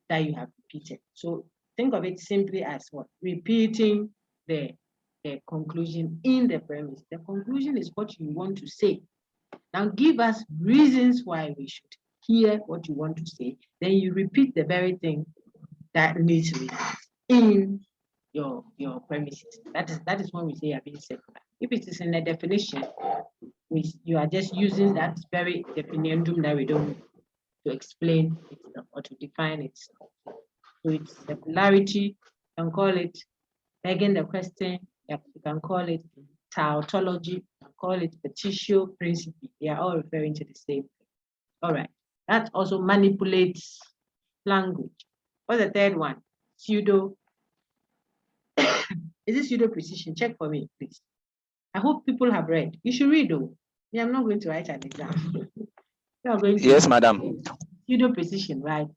that you have repeated. So think of it simply as what? Repeating the conclusion in the premise. The conclusion is what you want to say. Now give us reasons why we should hear what you want to say. Then you repeat the very thing that needs reasons in your premises. That is when we say you're being secular. If it is in a definition, you are just using that very definition that we don't to explain it or to define it. So it's secularity, you can call it begging the question, you can call it tautology, you can call it petitio principii. They are all referring to the same thing. All right, that also manipulates language. What's the third one? Pseudo. Is it pseudo precision? Check for me, please. I hope people have read. You should read though. Yeah, I'm not going to write an exam. You are going to Yes, madam. Pseudo precision, right?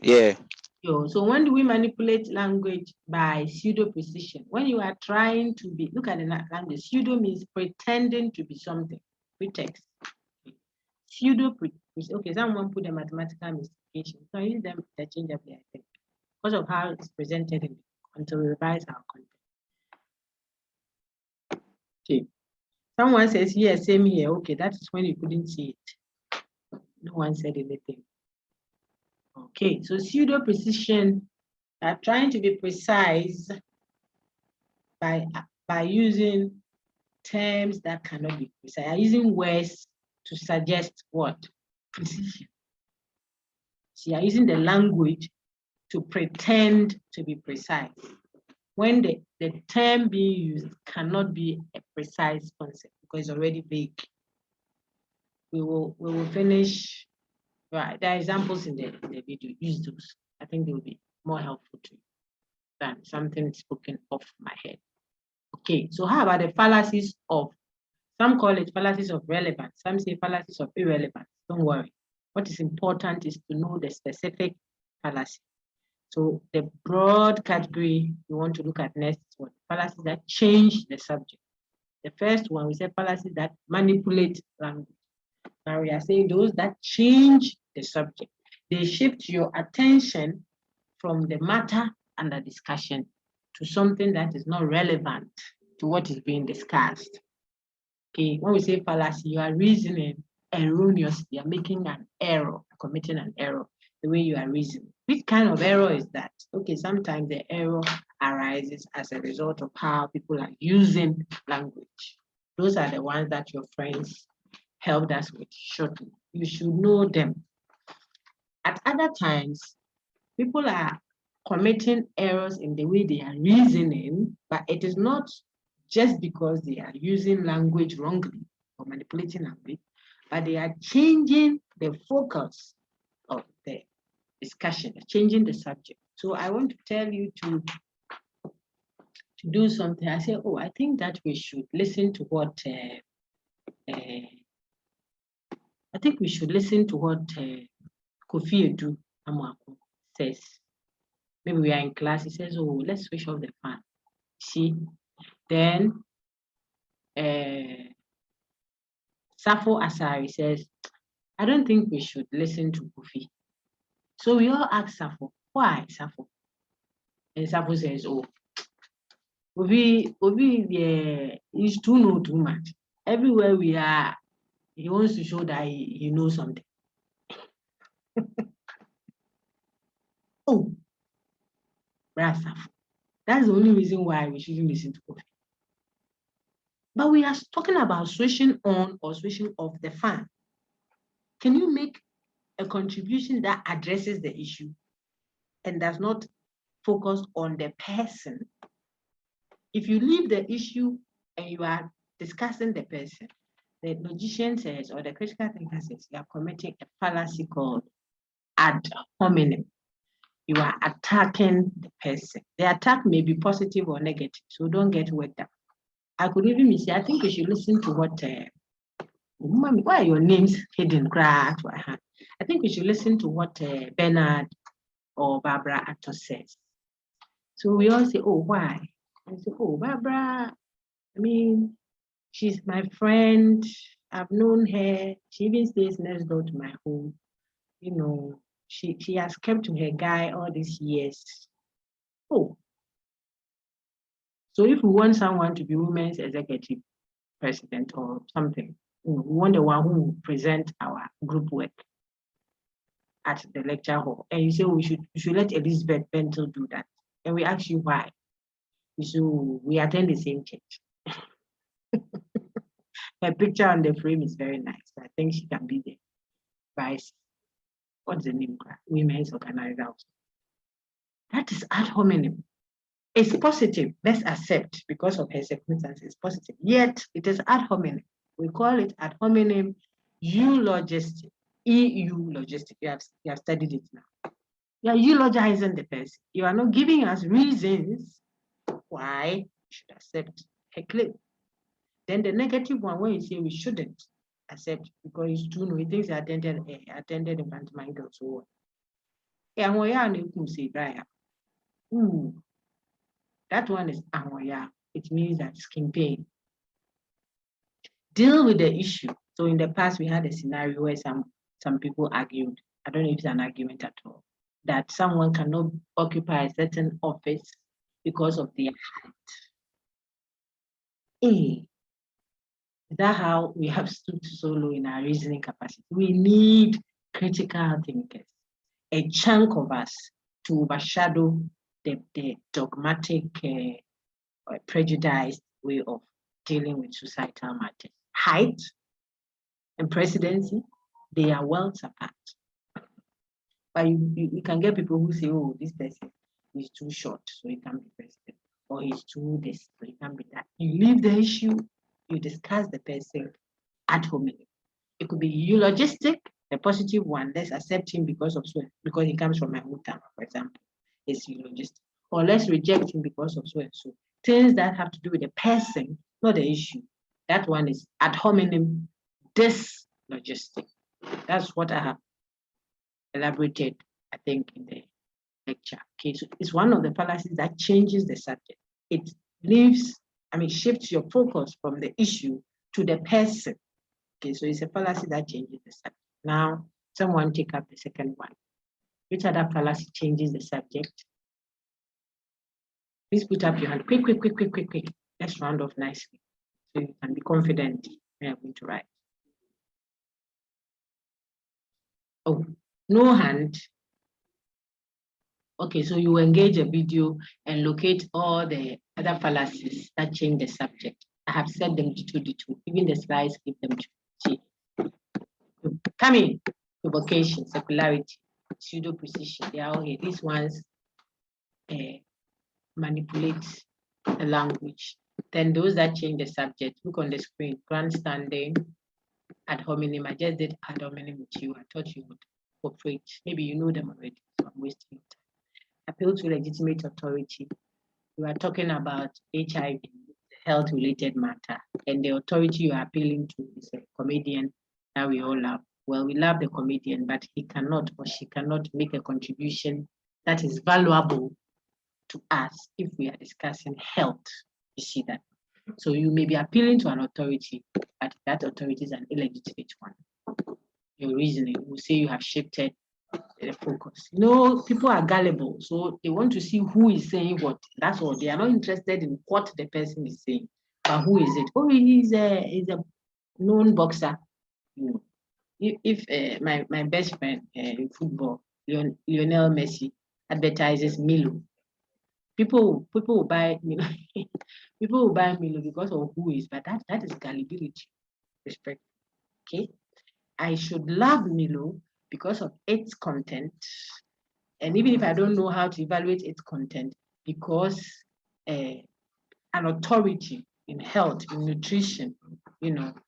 Yeah. So when do we manipulate language? By pseudo precision. When you are trying to be, look at the language. Pseudo means pretending to be something. Pretext. Pseudo precision. Okay, someone put a mathematical mystification. So I use them interchangeably, I think, because of how it's presented in, until we revise our content. Okay. Someone says, yes, same here. Okay, that is when you couldn't see it. No one said anything. Okay, so pseudo precision are trying to be precise by using terms that cannot be precise, are using words to suggest what? Precision. So you are using the language to pretend to be precise, when the term being used cannot be a precise concept because it's already vague. We will finish. Right, there are examples in the video. Use those. I think they will be more helpful to you than something spoken off my head. Okay, so how about the fallacies of, some call it fallacies of relevance, some say fallacies of irrelevance. Don't worry. What is important is to know the specific fallacy. So the broad category we want to look at next is what? Fallacies that change the subject. The first one, we say fallacies that manipulate language. Now we are saying those that change the subject. They shift your attention from the matter under discussion to something that is not relevant to what is being discussed. Okay, when we say fallacy, you are reasoning erroneously, you are making an error, committing an error, the way you are reasoning. Which kind of error is that? Okay, sometimes the error arises as a result of how people are using language. Those are the ones that your friends helped us with shortly. You should know them. At other times, people are committing errors in the way they are reasoning, but it is not just because they are using language wrongly or manipulating language, but they are changing the focus of the discussion, changing the subject. So I want to tell you to do something. I say, oh, I think that we should listen to what I think we should listen to what Kofi Edu Amwako says. Maybe we are in class, he says, oh, let's switch off the fan. See, then Safo Asari says, I don't think we should listen to Kofi. So we all ask Safo, why Safo? And Safo says, oh, Kofi, yeah, he's too much. Everywhere we are, he wants to show that he knows something. Oh, that's Safo. That's the only reason why we shouldn't listen to Kofi. But we are talking about switching on or switching off the fan. Can you make a contribution that addresses the issue and does not focus on the person? If you leave the issue and you are discussing the person, the logician says, or the critical thinker says, you are committing a fallacy called ad hominem. You are attacking the person. The attack may be positive or negative, so don't get worked up. I could even say, I think you should listen to what, why are your names hidden? I think you should listen to what Bernard or Barbara Atto says. So we all say, oh, why? I say, oh, Barbara, I mean, she's my friend. I've known her. She even stays next door to my home. You know, she has kept to her guy all these years. Oh. So if we want someone to be women's executive president or something, we want the one who will present our group work at the lecture hall. And you say we should let Elizabeth Bentel do that. And we ask you why. You say, we attend the same church. Her picture on the frame is very nice. I think she can be the vice. What's the name? Women's organizer. That is ad hominem. It's positive. Let's accept because of her circumstances. It's positive. Yet it is ad hominem. We call it ad hominem eulogistic. EU logistic. You have studied it now. You are eulogizing the person. You are not giving us reasons why we should accept her claim. Then the negative one, when you say we shouldn't accept because he's too new, he thinks he attended a pantomime or so on. That one is amoya. It means that skin pain. Deal with the issue. So in the past, we had a scenario where some people argued, I don't know if it's an argument at all, that someone cannot occupy a certain office because of their height. Is that how we have stood so low in our reasoning capacity? We need critical thinkers, a chunk of us to overshadow the dogmatic, prejudiced way of dealing with societal matters. Height and presidency, they are worlds apart. But you can get people who say, oh, this person is too short, so he can't be president, or he's too this, so he can't be that. You leave the issue, you discuss the person ad hominem. It could be eulogistic, the positive one. Let's accept him because he comes from my hometown, for example. It's eulogistic. Or let's reject him because of so and so. Things that have to do with the person, not the issue. That one is ad hominem dyslogistic. That's what I have elaborated, I think, in the lecture. Okay, so it's one of the fallacies that changes the subject. It shifts your focus from the issue to the person. Okay, so it's a fallacy that changes the subject. Now, someone take up the second one. Which other fallacy changes the subject? Please put up your hand. Quick. Let's round off nicely. So you can be confident when I'm going to write. Oh, no hand. Okay, so you engage a video and locate all the other fallacies that change the subject. I have set them to 2. Even the slides give them to. Coming, provocation, circularity, pseudo precision. They are all here. These ones manipulate the language. Then those that change the subject, look on the screen. Grandstanding, ad hominem. I just did ad hominem with you. I thought you would cooperate. Maybe you know them already, so I'm wasting your time. Appeal to legitimate authority. We are talking about HIV, health-related matter, and the authority you are appealing to is a comedian that we all love. Well, we love the comedian, but he cannot or she cannot make a contribution that is valuable to us if we are discussing health. You see that? So you may be appealing to an authority, but that authority is an illegitimate one. Your reasoning will say you have shifted the focus. No, people are gullible, so they want to see who is saying what. That's all. They are not interested in what the person is saying, but who is it? Oh, he's a known boxer. You know, if my best friend in football, Lionel Messi, advertises Milo, people will buy Milo. People will buy Milo because of who is, but that is gullibility. Respect. Okay, I should love Milo because of its content, and even if I don't know how to evaluate its content, because an authority in health, in nutrition,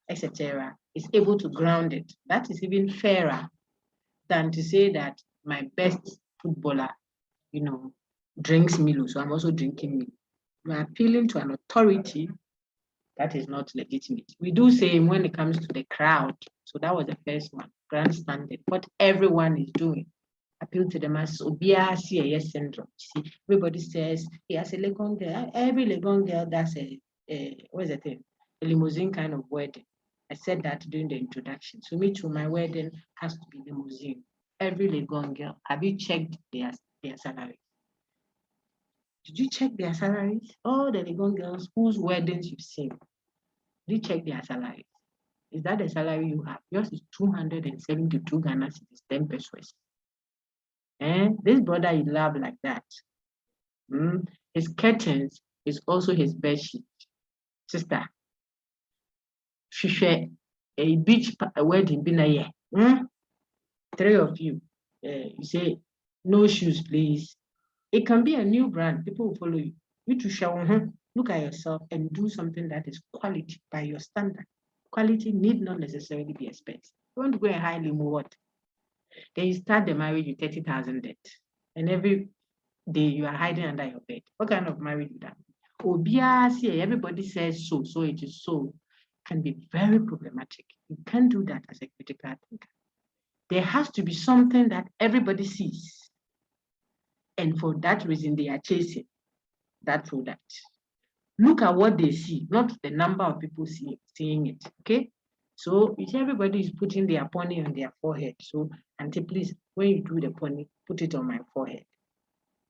etc., is able to ground it. That is even fairer than to say that my best footballer, drinks Milo, so I'm also drinking Milo. You are appealing to an authority that is not legitimate. We do say when it comes to the crowd, so that was the first one, grandstanding, what everyone is doing. Appeal to the masses. Obia CAS syndrome. See, everybody says he has a Legon girl. Every Legon girl does what is the thing? A limousine kind of wedding. I said that during the introduction. So me too, my wedding has to be limousine. Every Legon girl. Have you checked their salaries? Did you check their salaries? All the Legon girls whose weddings you've seen, did you check their salaries? Is that the salary you have? Yours is 272 Ghana cedis, 10 pesos. This brother you love like that. His curtains is also his bed sheet. Sister, a beach wedding been a year. 3 of you, you say no shoes, please. It can be a new brand. People will follow you. You to show, look at yourself and do something that is quality by your standard. Quality need not necessarily be expensive. You want to go and hire limo, what? Then you start the marriage with 30,000 debt, and every day you are hiding under your bed. What kind of marriage is that? Everybody says so, so it is so. Can be very problematic. You can't do that as a critical thinker. There has to be something that everybody sees, and for that reason they are chasing that product. Look at what they see, not the number of people seeing it. Okay, so if everybody is putting their pony on their forehead, so auntie, please, when you do the pony, put it on my forehead.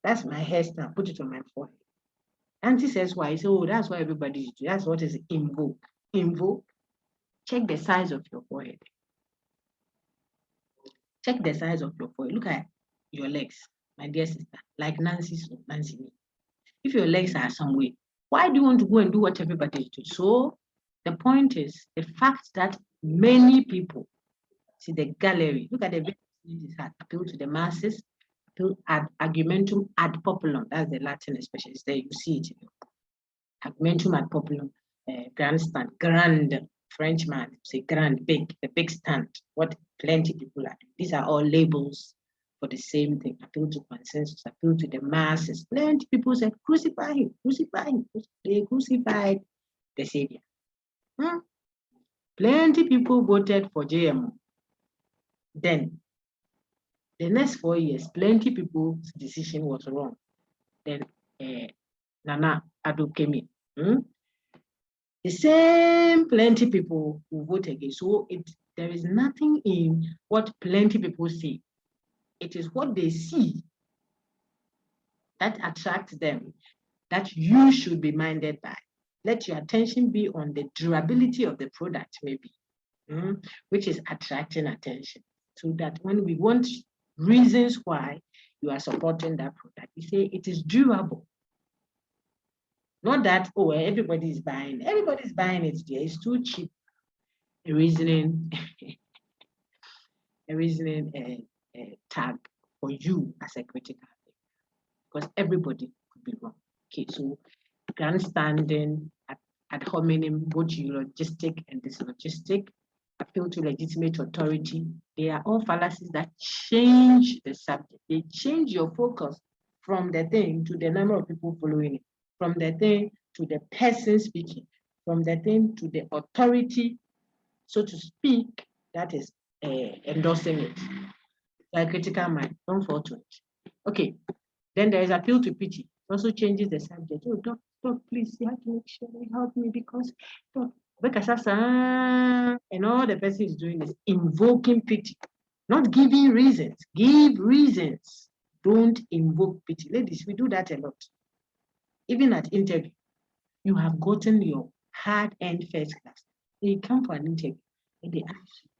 That's my hairstyle. Put it on my forehead. Auntie says why? So that's why everybody is doing. That's what is in vogue. In vogue, check the size of your forehead. Check the size of your forehead. Look at your legs, my dear sister, like Nancy. If your legs are some way, why do you want to go and do what everybody is doing? So the point is the fact that many people see the gallery. Look at the appeal to the masses. Ad argumentum ad populum, that's the Latin expression. It's there, you see it. Argumentum ad populum, grandstand, grand, Frenchman, say grand, big, the big stand, what plenty people are doing. These are all labels for the same thing. Appeal to consensus, appeal to the masses. Plenty people said, crucify him, crucify him. They crucified the Savior. Plenty people voted for JMO. Then the next 4 years, plenty people's decision was wrong. Then Nana Addo came in. The same plenty people who vote again. So there is nothing in what plenty people see. It is what they see that attracts them, that you should be minded by. Let your attention be on the durability of the product, maybe, which is attracting attention. So that when we want reasons why you are supporting that product, you say it is durable. Not that, oh, everybody is buying it. Everybody's buying it there. It's too cheap. A reasoning tag for you as a critical thinker, because everybody could be wrong. Okay, so grandstanding, ad hominem, both eulogistic and dyslogistic, appeal to legitimate authority, they are all fallacies that change the subject. They change your focus from the thing to the number of people following it, from the thing to the person speaking, from the thing to the authority, so to speak, that is endorsing it. A critical mind, don't fall to it. Okay, then there is appeal to pity. It also changes the subject. Oh, Doc, please, you have to make sure you help me because, Doc, and all the person is doing is invoking pity, not giving reasons. Give reasons. Don't invoke pity. Ladies, we do that a lot. Even at interview, you have gotten your hard-earned first class. They come for an interview and they ask you,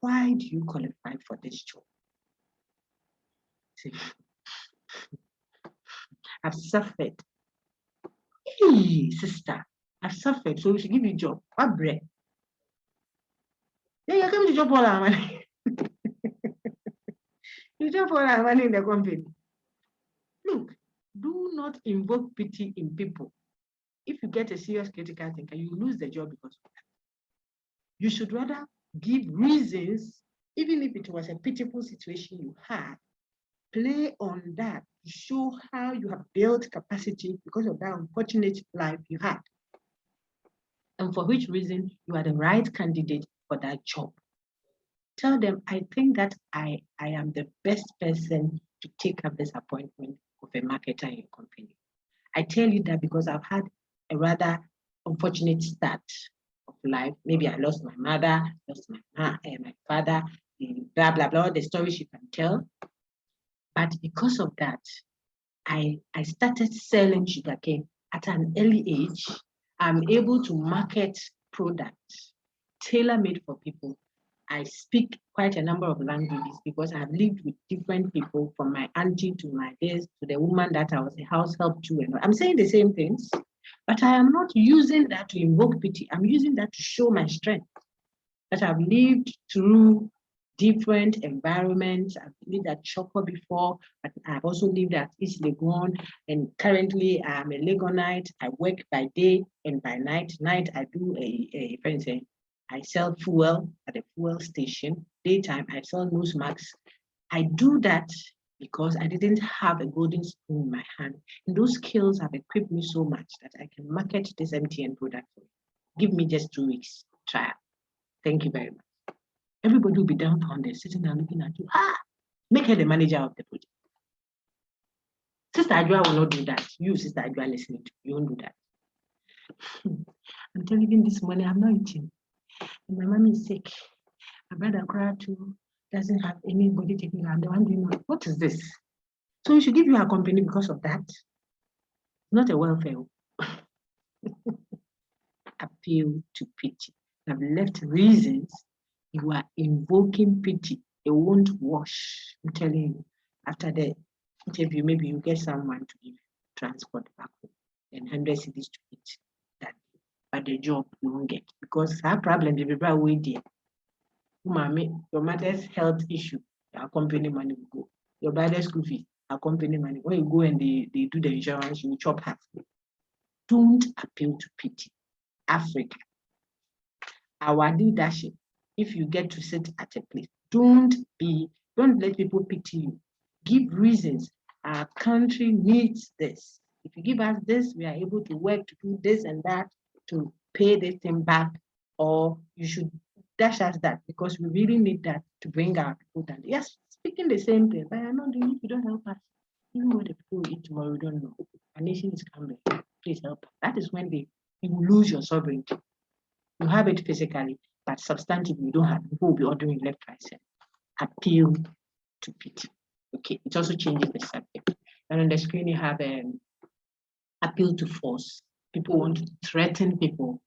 why do you qualify for this job? See, I've suffered. Hey, sister, I've suffered, so we should give you a job. What bread? Yeah, you're coming to job all our money. You job all our money in the company. Look, do not invoke pity in people. If you get a serious critical thinker, you lose the job because of that. You should rather give reasons, even if it was a pitiful situation you had, play on that to show how you have built capacity because of that unfortunate life you had, and for which reason you are the right candidate for that job. Tell them, I think that I am the best person to take up this appointment of a marketer in your company. I tell you that because I've had a rather unfortunate start of life. Maybe I lost my mother, lost my father, blah, blah, blah, the stories you can tell. But because of that, I started selling sugarcane at an early age. I'm able to market products tailor-made for people. I speak quite a number of languages because I've lived with different people, from my auntie to my this to the woman that I was a house help to. And I'm saying the same things, but I am not using that to invoke pity. I'm using that to show my strength, that I've lived through different environments. I've lived at Choco before, but I've also lived at East Legon, and currently I'm a Legonite. I work by day and by night. Night I do I sell fuel at a fuel station. Daytime I sell nose masks. I do that because I didn't have a golden spoon in my hand. And those skills have equipped me so much that I can market this MTN product. Give me just 2 weeks trial. Thank you very much. Everybody will be dumbfounded, sitting there looking at you. Make her the manager of the project. Sister Adjoa will not do that. You, Sister Adjoa, listening to you, won't do that. I'm telling you, this morning I'm not eating. And my mommy is sick. My brother cried too. Doesn't have anybody taking her. I'm the one doing what is this? So we should give you a company because of that. Not a welfare. Appeal to pity. I've left reasons. You are invoking pity. It won't wash. I'm telling you. After the interview, maybe you get someone to give transport back home and 100 cedis to eat that. But the job you won't get because that problem will be brought away there. Your mother's health issue, our company money will go. Your brother's school fees, our company money. When you go and they do the insurance, you will chop half. Don't appeal to pity. Africa, our leadership, if you get to sit at a place, don't let people pity you. Give reasons. Our country needs this. If you give us this, we are able to work to do this and that to pay this thing back, or you should dash us that because we really need that to bring our people down. Yes, speaking the same thing, but I'm not doing it if you don't help us. Even what the people will eat tomorrow, we don't know. Our nation is coming. Please help. That is when you lose your sovereignty. You have it physically, but substantively you don't have. People will be ordering left, right, center. Appeal to pity. Okay, it also changes the subject. And on the screen you have appeal to force. People want to threaten people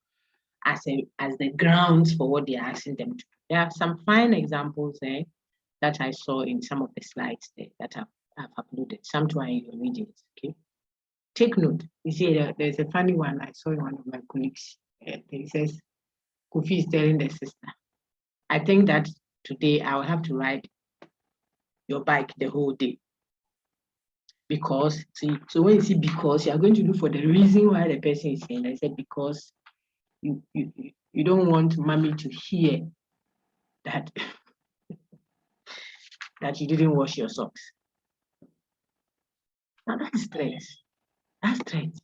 as the grounds for what they are asking them to. There are some fine examples there that I saw in some of the slides there that I've uploaded. Some to your readings. Okay, take note. You see, there's a funny one I saw in one of my colleagues. He says, Kofi is telling the sister, I think that today I will have to ride your bike the whole day. Because, see, so when you see because, you are going to look for the reason why the person is saying. I said, because you don't want mommy to hear that, that you didn't wash your socks. Now that's stress. That's stress.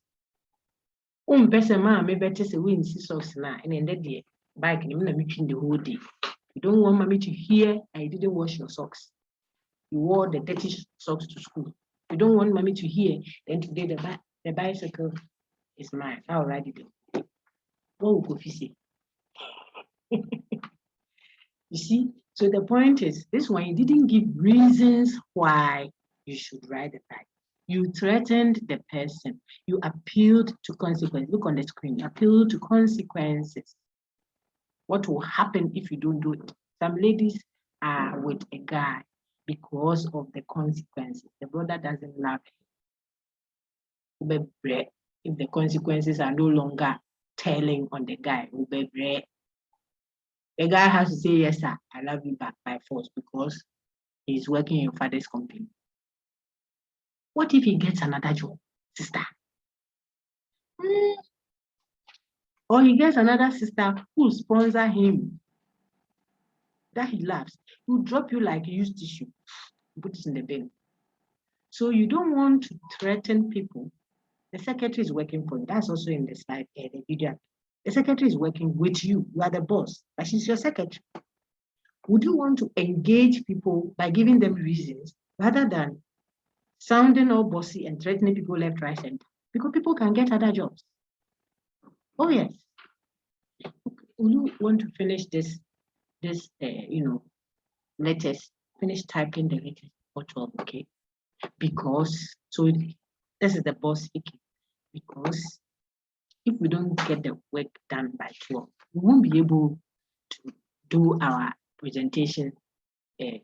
Person man maybe just a win socks now and then the bike and the whole day. You don't want mommy to hear I didn't wash your socks. You wore the dirty socks to school. You don't want mommy to hear. Then today the bicycle It's mine. I'll write it down. What will Kofi say? You see, so the point is, this one, you didn't give reasons why you should write the fact. You threatened the person. You appealed to consequences. Look on the screen. You appealed to consequences. What will happen if you don't do it? Some ladies are with a guy because of the consequences. The brother doesn't love him. If the consequences are no longer telling on the guy, the guy has to say, yes, sir, I love you back by force because he's working in your father's company. What if he gets another job, sister? Or he gets another sister who sponsor him that he loves. He'll drop you like used tissue, put it in the bin. So you don't want to threaten people. The secretary is working for you. That's also in the slide, the video. The secretary is working with you. You are the boss, but she's your secretary. Would you want to engage people by giving them reasons rather than sounding all bossy and threatening people left, right, center? Because people can get other jobs. Oh yes. Would you want to finish this letters? Finish typing the letters for 12, okay? Because this is the boss speaking. Because if we don't get the work done by 12, we won't be able to do our presentation. The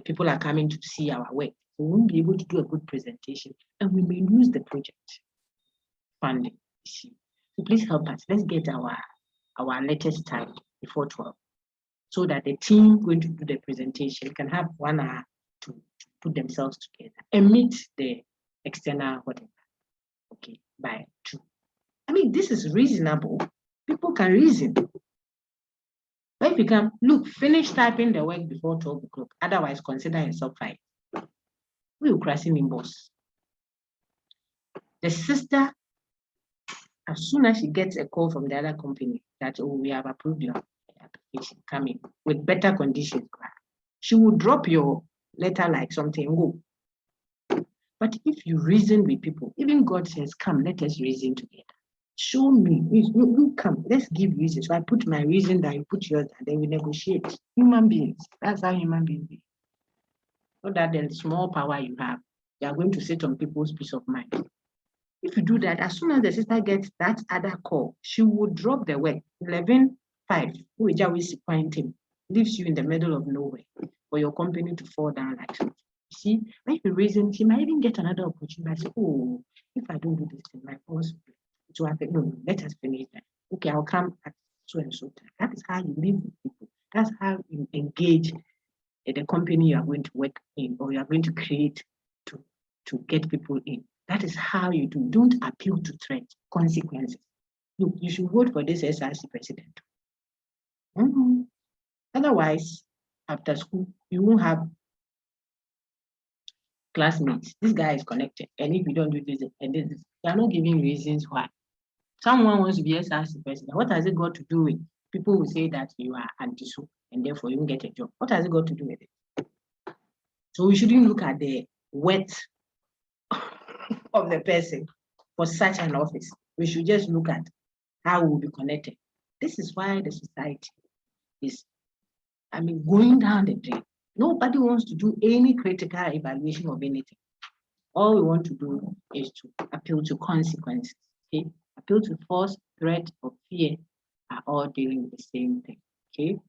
people are coming to see our work. We won't be able to do a good presentation, and we may lose the project funding. So please help us. Let's get our letters typed before 12, so that the team going to do the presentation can have 1 hour to put themselves together and meet the external whatever. Okay, by 2. I mean, this is reasonable. People can reason. But if you can, look, finish typing the work before 12 o'clock. Otherwise, consider yourself fired. We will crash him in boss. The sister, as soon as she gets a call from the other company that, oh, we have approved your application, coming with better conditions, she will drop your letter like something, go. But if you reason with people, even God says, come, let us reason together. Show me, you come, let's give reasons. So I put my reason that you put yours, and then we negotiate. Human beings, that's how human beings be. So that the small power you have, you are going to sit on people's peace of mind. If you do that, as soon as the sister gets that other call, she will drop the work. 11:05, who is always disappointing, leaves you in the middle of nowhere for your company to fall down like that. You see, when you reason, she might even get another opportunity. I say, oh, if I don't do this thing, my boss to happen. No, let us finish that. Okay, I'll come at so and so time. That is how you live with people. That's how you engage the company you are going to work in, or you are going to create to get people in. That is how you do. Don't appeal to threat, consequences. Look, you should vote for this SRC president. Otherwise, after school, you won't have classmates. This guy is connected, and if you don't do this and this, they are not giving reasons why. Someone wants to be SRC president. What has it got to do with? People will say that you are anti-so, and therefore you won't get a job. What has it got to do with it? So we shouldn't look at the worth of the person for such an office. We should just look at how we'll be connected. This is why the society is, going down the drain. Nobody wants to do any critical evaluation of anything. All we want to do is to appeal to consequences. Okay? Appeal to force, threat, or fear are all dealing with the same thing. Okay?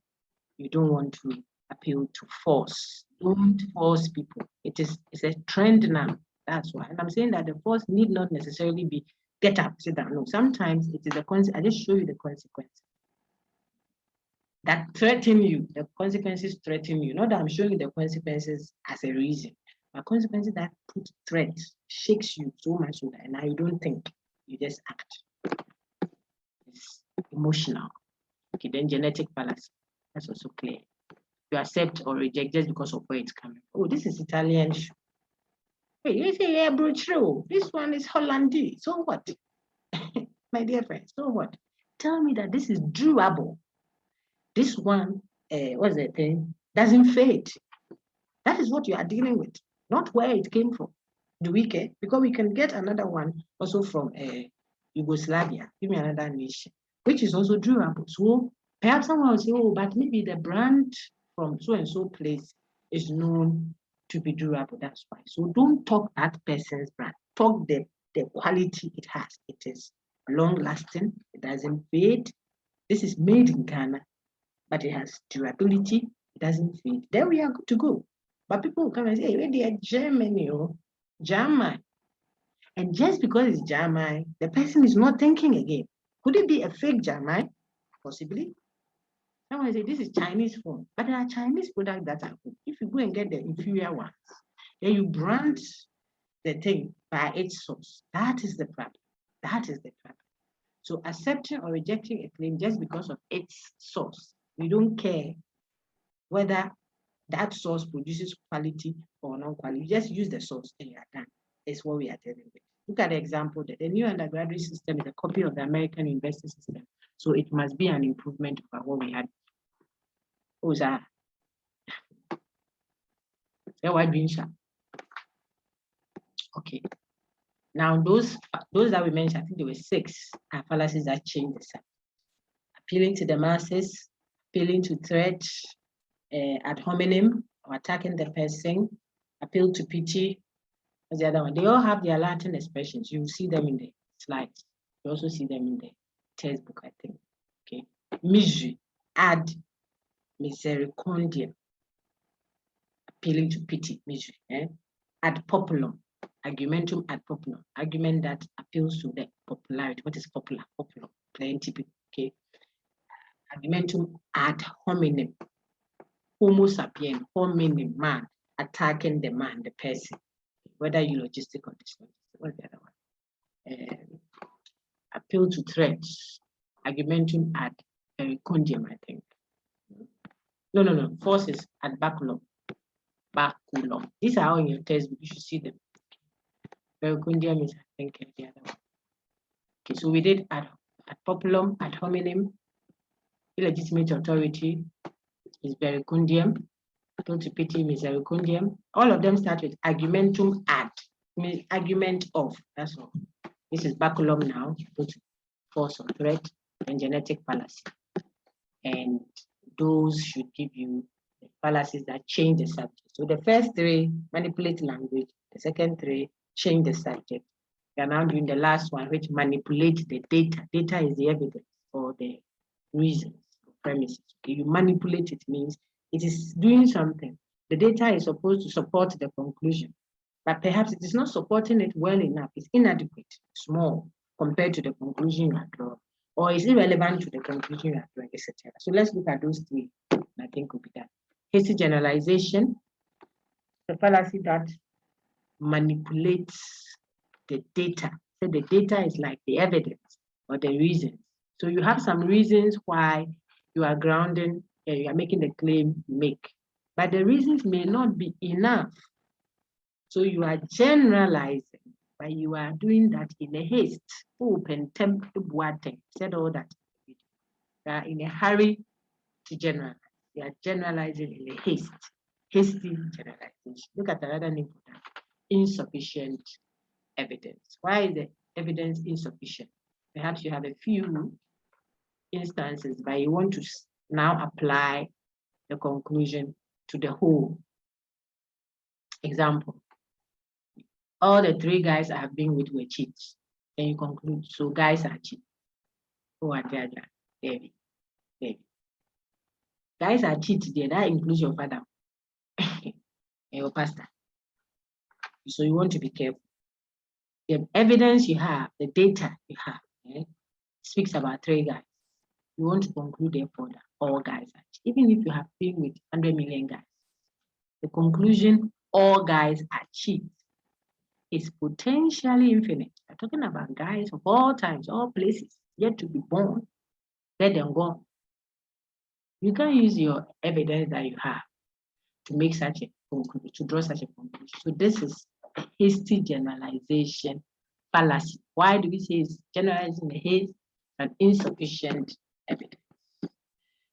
You don't want to appeal to force. Don't force people. It's a trend now. That's why. And I'm saying that the force need not necessarily be get up, sit down. No, sometimes it is a consequence. I just show you the consequences that threaten you. The consequences threaten you. Not that I'm showing you the consequences as a reason, but consequences that put threat, shakes you so much so that now you don't think, you just act. It's emotional. Okay, then genetic fallacy. That's also clear. You accept or reject just because of where it's coming. Oh, this is Italian. Hey, you say, yeah, bro, true. This one is Hollandaise. So what? My dear friend, so what? Tell me that this is doable. This one, what's the thing? Doesn't fade. That is what you are dealing with, not where it came from. Do we care? Because we can get another one also from Yugoslavia, give me another nation, which is also durable. So perhaps someone will say, oh, but maybe the brand from so and so place is known to be durable. That's why. So don't talk that person's brand. Talk the quality it has. It is long lasting. It doesn't fade. This is made in Ghana, but it has durability. It doesn't fade. Then we are good to go. But people will come and say, hey, they are Germany or German. And just because it's German, the person is not thinking again. Could it be a fake German? Possibly. Someone say this is Chinese phone, but there are Chinese products that are good. If you go and get the inferior ones, then you brand the thing by its source. That is the problem. That is the problem. So accepting or rejecting a claim just because of its source, we don't care whether that source produces quality or non-quality. You just use the source and you are done. Is what we are telling you. Look at the example that the new undergraduate system is a copy of the American university system. So it must be an improvement over what we had. Okay. Now those that we mentioned, I think there were 6 fallacies that changed the subject. Appealing to the masses, appealing to threat, ad hominem, or attacking the person, appeal to pity. What's the other one? They all have their Latin expressions. You see them in the slides. You also see them in the textbook, I think. Okay. Misery, ad misericordiam, appealing to pity, misery. Ad populum, argumentum ad populum, argument that appeals to the popularity. What is popular? Populum, plenty people. Okay. Argumentum ad hominem, homo sapien, hominem, man, attacking the man, the person, whether eulogistic or dyslogistic. What's the other one? Appeal to threats, argumentum ad pericondium, I think. No. Forces ad baculum. Baculum. These are all in your textbook. You should see them. Pericondium is, I think, the other one. Okay, so we did ad populum, ad hominem, illegitimate authority is pericondium, appeal to pity, misericordium. All of them start with argumentum ad, means argument of. That's all. This is baculum now, force or threat, and genetic fallacy. And those should give you the fallacies that change the subject. So the first 3 manipulate language, the second 3 change the subject. We are now doing the last one, which manipulates the data. Data is the evidence or the reasons, premises. Okay, you manipulate it means it is doing something. The data is supposed to support the conclusion, but perhaps it is not supporting it well enough. It's inadequate, small compared to the conclusion you are drawing, or is irrelevant to the conclusion you are drawing, etc. So let's look at those 3. I think will be that. Hasty generalization, the fallacy that manipulates the data. So the data is like the evidence or the reasons. So you have some reasons why you are grounding, you are making the claim you make, but the reasons may not be enough. So you are generalizing, but you are doing that in a haste. Open temple said all that. You are in a hurry to generalize. You are generalizing in a hasty generalization. Look at another name for that. Insufficient evidence. Why is the evidence insufficient? Perhaps you have a few instances, but you want to now apply the conclusion to the whole. Example, all the 3 guys I have been with were cheats. Then you conclude, so guys are cheats. Who are David. Guys are cheats there, that includes your father and your pastor. So you want to be careful. The evidence you have, the data you have, speaks about 3 guys. You want to conclude therefore that all guys are cheats. Even if you have been with 100 million guys, the conclusion all guys are cheats is potentially infinite. We're talking about guys of all times, all places, yet to be born, dead and gone. You can use your evidence that you have to make such a conclusion, to draw such a conclusion. So this is a hasty generalization fallacy. Why do we say it's generalizing a haste and insufficient evidence?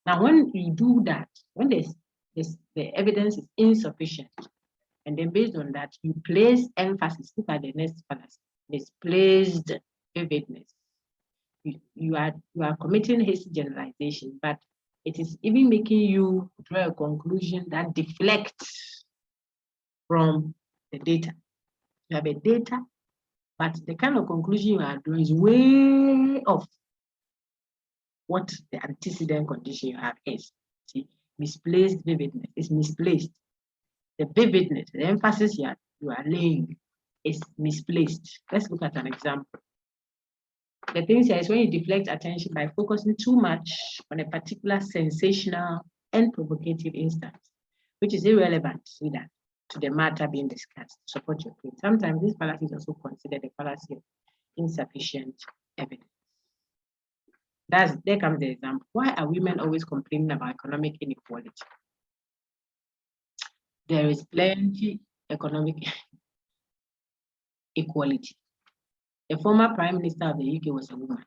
Now, when you do that, when the evidence is insufficient, and then based on that, you place emphasis. Look at the next fallacy, misplaced vividness. you are committing hasty generalization, but it is even making you draw a conclusion that deflects from the data. You have a data, but the kind of conclusion you are drawing is way off what the antecedent condition you have is. See, misplaced vividness is misplaced. The vividness, the emphasis you are laying is misplaced. Let's look at an example. The thing here is when you deflect attention by focusing too much on a particular sensational and provocative instance, which is irrelevant to the matter being discussed to support your point. Sometimes this fallacy is also considered a fallacy of insufficient evidence. There comes the example. Why are women always complaining about economic inequality? There is plenty economic equality. The former Prime Minister of the UK was a woman.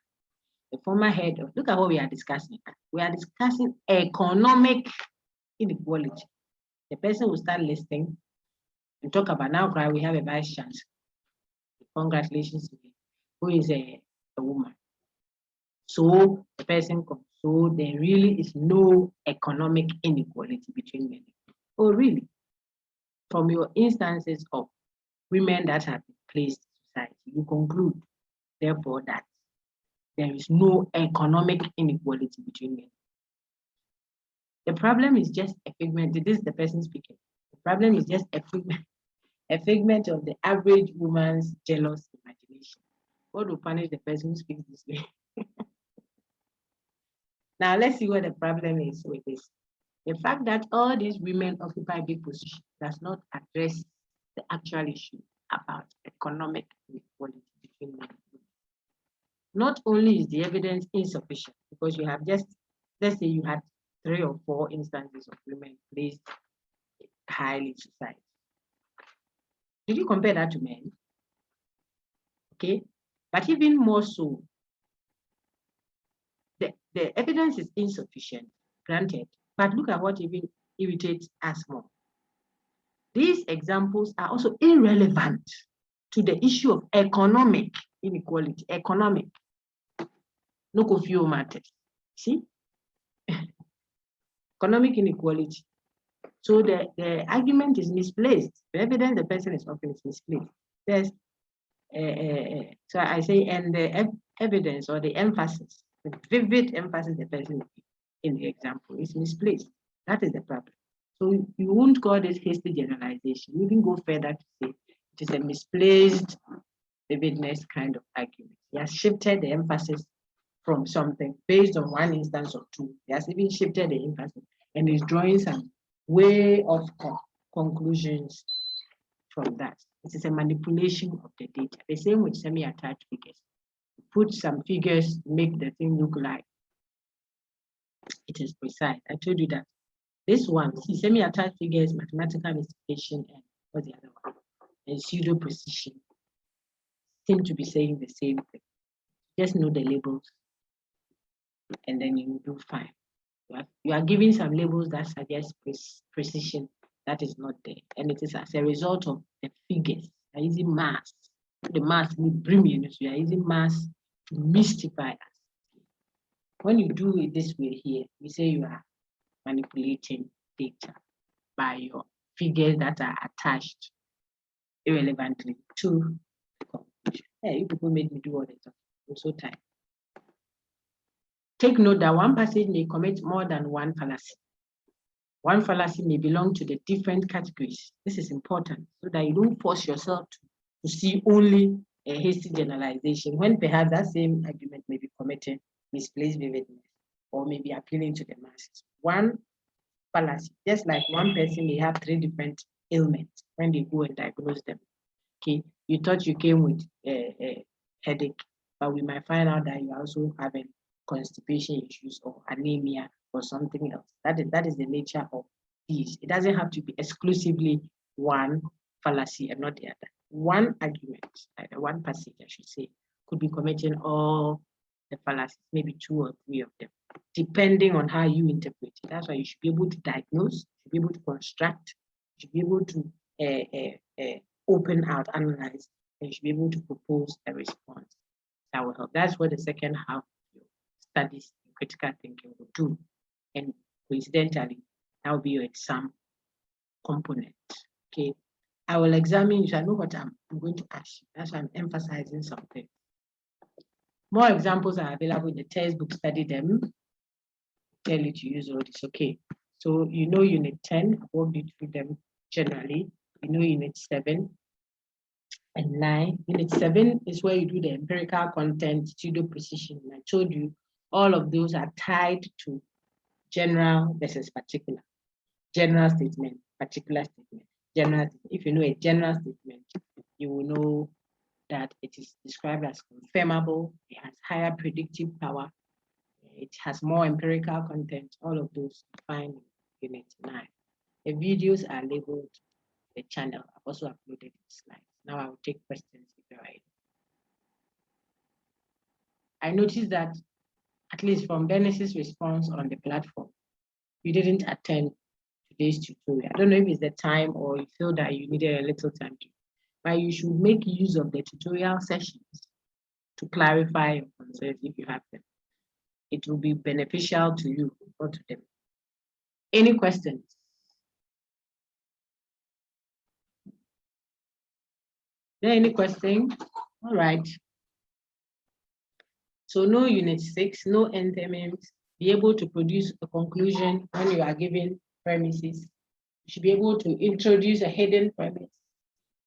The former head of, look at what we are discussing. We are discussing economic inequality. The person will start listing and talk about, now we have a vice chancellor. Congratulations to him, who is a woman. So the person comes. So there really is no economic inequality between men. Oh, really? From your instances of women that have been placed in society, you conclude, therefore, that there is no economic inequality between men. The problem is just a figment. This is the person speaking. The problem is just a figment of the average woman's jealous imagination. God will punish the person who speaks this way. Now, let's see what the problem is with this. The fact that all these women occupy big positions does not address the actual issue about economic inequality between men and women. Not only is the evidence insufficient, because you have just, let's say you had 3 or 4 instances of women placed highly in society. Did you compare that to men? Okay, but even more so, the evidence is insufficient, granted, but look at what even irritates us more. These examples are also irrelevant to the issue of economic inequality. Economic, no confuse matters. See? Economic inequality. So the argument is misplaced. The evidence the person is offering is misplaced. There's, so I say, and the evidence or the emphasis, the vivid emphasis the person in the example is misplaced. That is the problem. So you won't call this hasty generalization. You can go further to say it is a misplaced vividness kind of argument. He has shifted the emphasis from something based on one instance or two. He has even shifted the emphasis and is drawing some way of conclusions from that. It is a manipulation of the data. The same with semi-attached figures. Put some figures, make the thing look like it is precise. I told you that. This one, see, semi-attached figures, mathematical mystification, and what's the other one? And pseudo precision seem to be saying the same thing. Just know the labels, and then you do fine. You are giving some labels that suggest precision that is not there, and it is as a result of the figures. You are using math. The math will bring you, so you are using math to mystify us. When you do it this way here, we say you are manipulating data by your figures that are attached irrelevantly to the conclusion. Hey, you people made me do all the time. I'm so tired. Take note that one passage may commit more than one fallacy. One fallacy may belong to the different categories. This is important so that you don't force yourself to see only a hasty generalization when perhaps that same argument may be committing misplaced vividness or maybe appealing to the masses. One fallacy, just like one person may have 3 different ailments when they go and diagnose them. Okay, you thought you came with a headache, but we might find out that you are also having constipation issues or anemia or something else. That is the nature of these. It doesn't have to be exclusively one fallacy and not the other. One argument, one passage, I should say, could be committing all the fallacies, maybe 2 or 3 of them, depending on how you interpret it. That's why you should be able to diagnose, you should be able to construct, you should be able to open out, analyze, and you should be able to propose a response. That will help. That's what the second half of your studies in critical thinking will do. And coincidentally, that will be your exam component. Okay. I will examine you, so I know what I'm going to ask you. That's why I'm emphasizing something. More examples are available in the textbook. Study them. Tell you to use all this. Okay. So you know unit 10, I walked you through them generally. You know unit 7 and 9. Unit 7 is where you do the empirical content, pseudo precision. I told you all of those are tied to general versus particular. General statement, particular statement. General. If you know a general statement, you will know that it is described as confirmable. It has higher predictive power. It has more empirical content. All of those find in unit 9. The videos are labeled the channel. I've also uploaded the slides. Now I will take questions if you're ready. I noticed that, at least from Dennis's response on the platform, you didn't attend today's tutorial. I don't know if it's the time or you feel that you needed a little time to, but you should make use of the tutorial sessions to clarify your concerns if you have them. It will be beneficial to you or to them. Any questions? There any questions? All right. So no unit 6, no end terms. Be able to produce a conclusion when you are given premises. You should be able to introduce a hidden premise.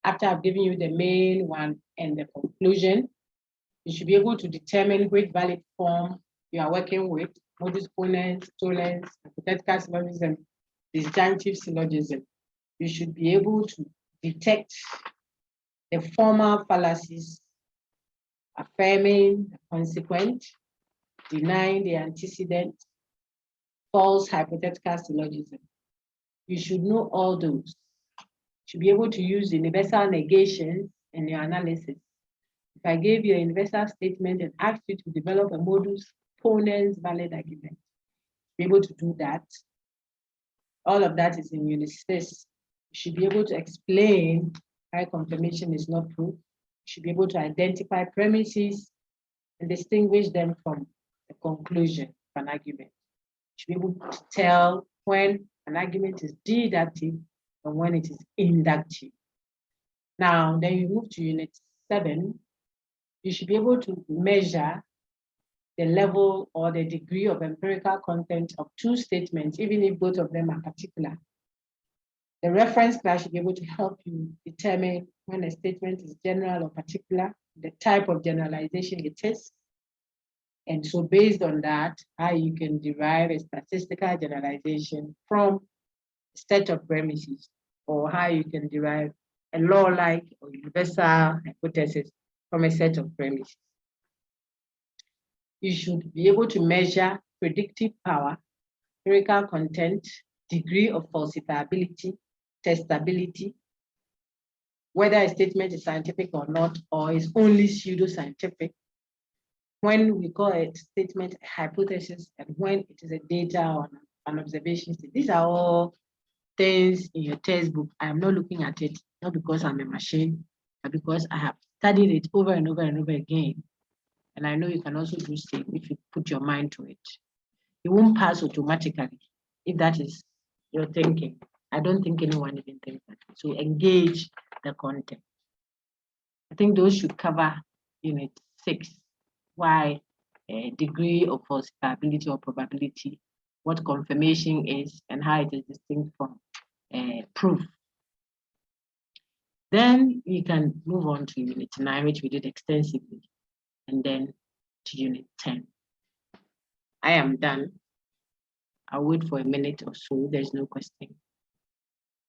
After I've given you the main one and the conclusion, you should be able to determine which valid form you are working with: modus ponens, tollens, hypothetical syllogism, disjunctive syllogism. You should be able to detect the formal fallacies, affirming the consequent, denying the antecedent, false hypothetical syllogism. You should know all those. You should be able to use universal negations in your analysis. If I gave you a universal statement and asked you to develop a modus ponens valid argument, be able to do that. All of that is in unit 6. You should be able to explain why confirmation is not proof. You should be able to identify premises and distinguish them from the conclusion of an argument. You should be able to tell when an argument is deductive and when it is inductive. Now, then you move to unit 7. You should be able to measure the level or the degree of empirical content of two statements, even if both of them are particular. The reference class should be able to help you determine when a statement is general or particular, the type of generalization it is. And so based on that, how you can derive a statistical generalization from a set of premises, or how you can derive a law-like or universal hypothesis from a set of premises. You should be able to measure predictive power, empirical content, degree of falsifiability, testability, whether a statement is scientific or not, or is only pseudoscientific, when we call a statement a hypothesis, and when it is a data or an observation. These are all things in your textbook. I am not looking at it, not because I'm a machine, but because I have studied it over and over and over again. And I know you can also do the same if you put your mind to it. You won't pass automatically if that is your thinking. I don't think anyone even thinks that. So engage the content. I think those should cover unit 6. Why a degree of falsifiability or probability, what confirmation is, and how it is distinct from proof. Then we can move on to unit 9, which we did extensively, and then to unit 10. I am done. I'll wait for a minute or so. There's no question.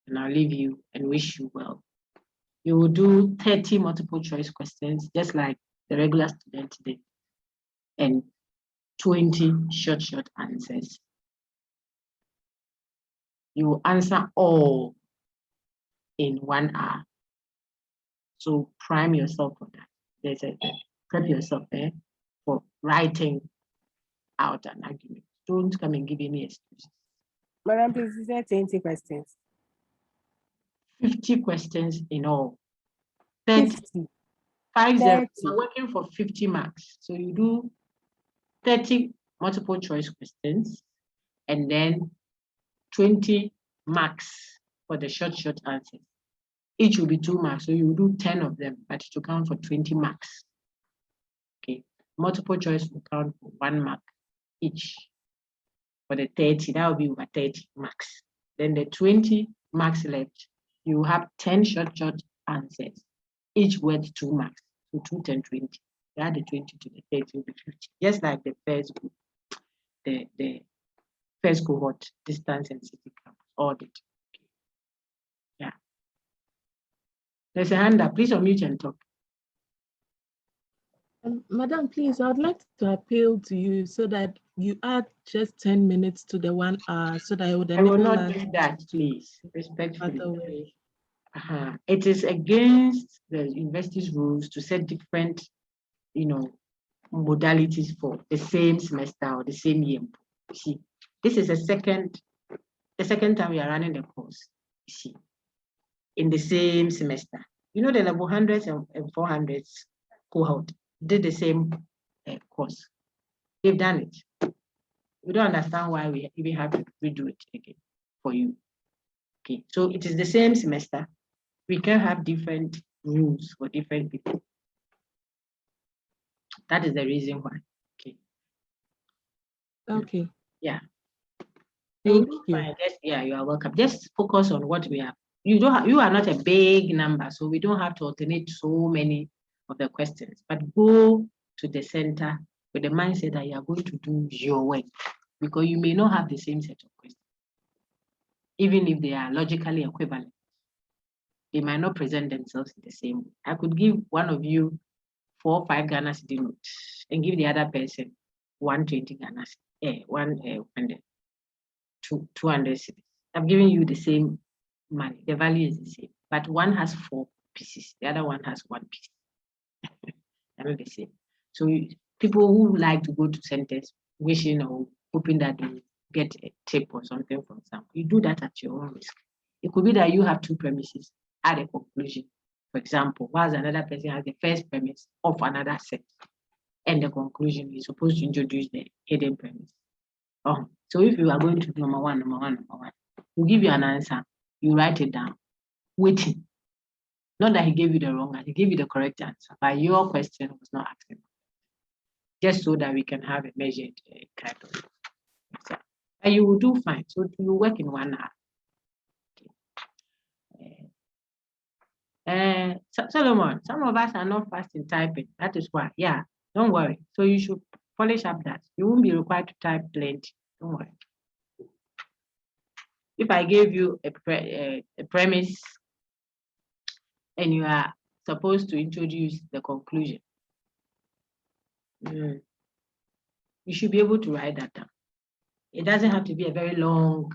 And I'll leave you and wish you well. You will do 30 multiple choice questions, just like the regular student did, and 20 short answers. You will answer all in 1 hour. So prime yourself for that. Prep yourself there for writing out an argument. Don't come and give any excuses. Madam, please, you said 20 questions. 50 questions in all. 30. 50. 50. 30. You're working for 50 marks. So you do 30 multiple choice questions and then 20 marks for the short answers. Each will be 2 marks. So you will do 10 of them, but to count for 20 marks. Okay. Multiple choice will count for 1 mark each. For the 30, that will be over 30 marks. Then the 20 marks left, you will have 10 short answers, each worth 2 marks. So 2, 10, 20. You add the 20 to the 30 will be 50. Just like the first group, the first cohort, distance and city campus audit. Okay. Yeah. There's a hand up. Please unmute and talk. Madam, please, I'd like to appeal to you so that you add just 10 minutes to the 1 hour so that I would enable I will not us do that, please, respectfully. other way. It is against the university's rules to set different, modalities for the same semester or the same year. You see, this is the second time we are running the course. You see, in the same semester. The level 100s and 400s cohort did the same course. They've done it. We don't understand why we even have to redo it again for you. Okay, so it is the same semester. We can have different rules for different people. That is the reason why. Okay. Okay. Yeah. Thank you. You are welcome. Just focus on what we have. You are not a big number, so we don't have to alternate so many of the questions. But go to the center with the mindset that you are going to do your work, because you may not have the same set of questions. Even if they are logically equivalent, they might not present themselves in the same way. I could give one of you 4 or 5 Ghana cedi notes and give the other person 120 Ghana cedi, 200 cedis. I'm giving you the same money. The value is the same, but one has 4 pieces. The other one has 1 piece. They're not the same. So people who like to go to centers wishing or hoping that they get a tip or something from someone, you do that at your own risk. It could be that you have 2 premises at a conclusion. For example, whilst another person has the first premise of another set, and the conclusion is supposed to introduce the hidden premise. So if you are going to do number one, he'll give you an answer, you write it down, waiting. Not that he gave you the wrong answer, he gave you the correct answer, but your question was not asking. Just so that we can have a measured kind of answer. And you will do fine. So you work in 1 hour. Okay. Solomon, some of us are not fast in typing. That is why. Yeah, don't worry. So you should polish up that. You won't be required to type plenty. Don't worry. If I gave you a premise and you are supposed to introduce the conclusion, you should be able to write that down. It doesn't have to be a very long,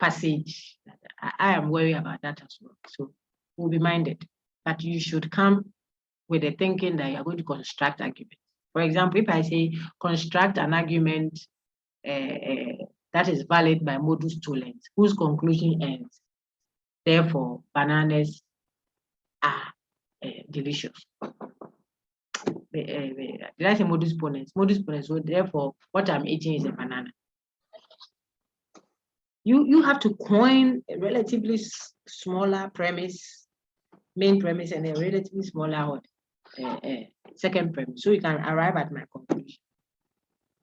passage. I am worried about that as well. So we'll be minded. But you should come with the thinking that you are going to construct arguments. For example, if I say construct an argument that is valid by modus tollens, whose conclusion ends, therefore bananas are delicious. Did I say modus ponens? Modus ponens, so therefore what I'm eating is a banana. You have to coin a relatively smaller premise, main premise, and a relatively smaller second premise, so you can arrive at my conclusion.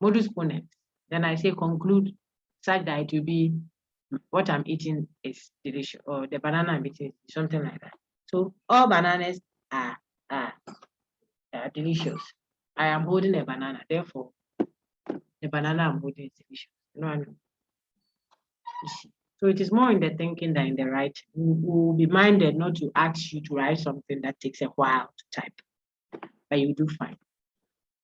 Modus ponens. Then I say conclude such that it will be what I'm eating is delicious, or the banana I'm eating is something like that. So all bananas are delicious. I am holding a banana, therefore the banana I'm holding is delicious. You know what I mean? So it is more in the thinking than in the writing. We will be minded not to ask you to write something that takes a while to type, but you do fine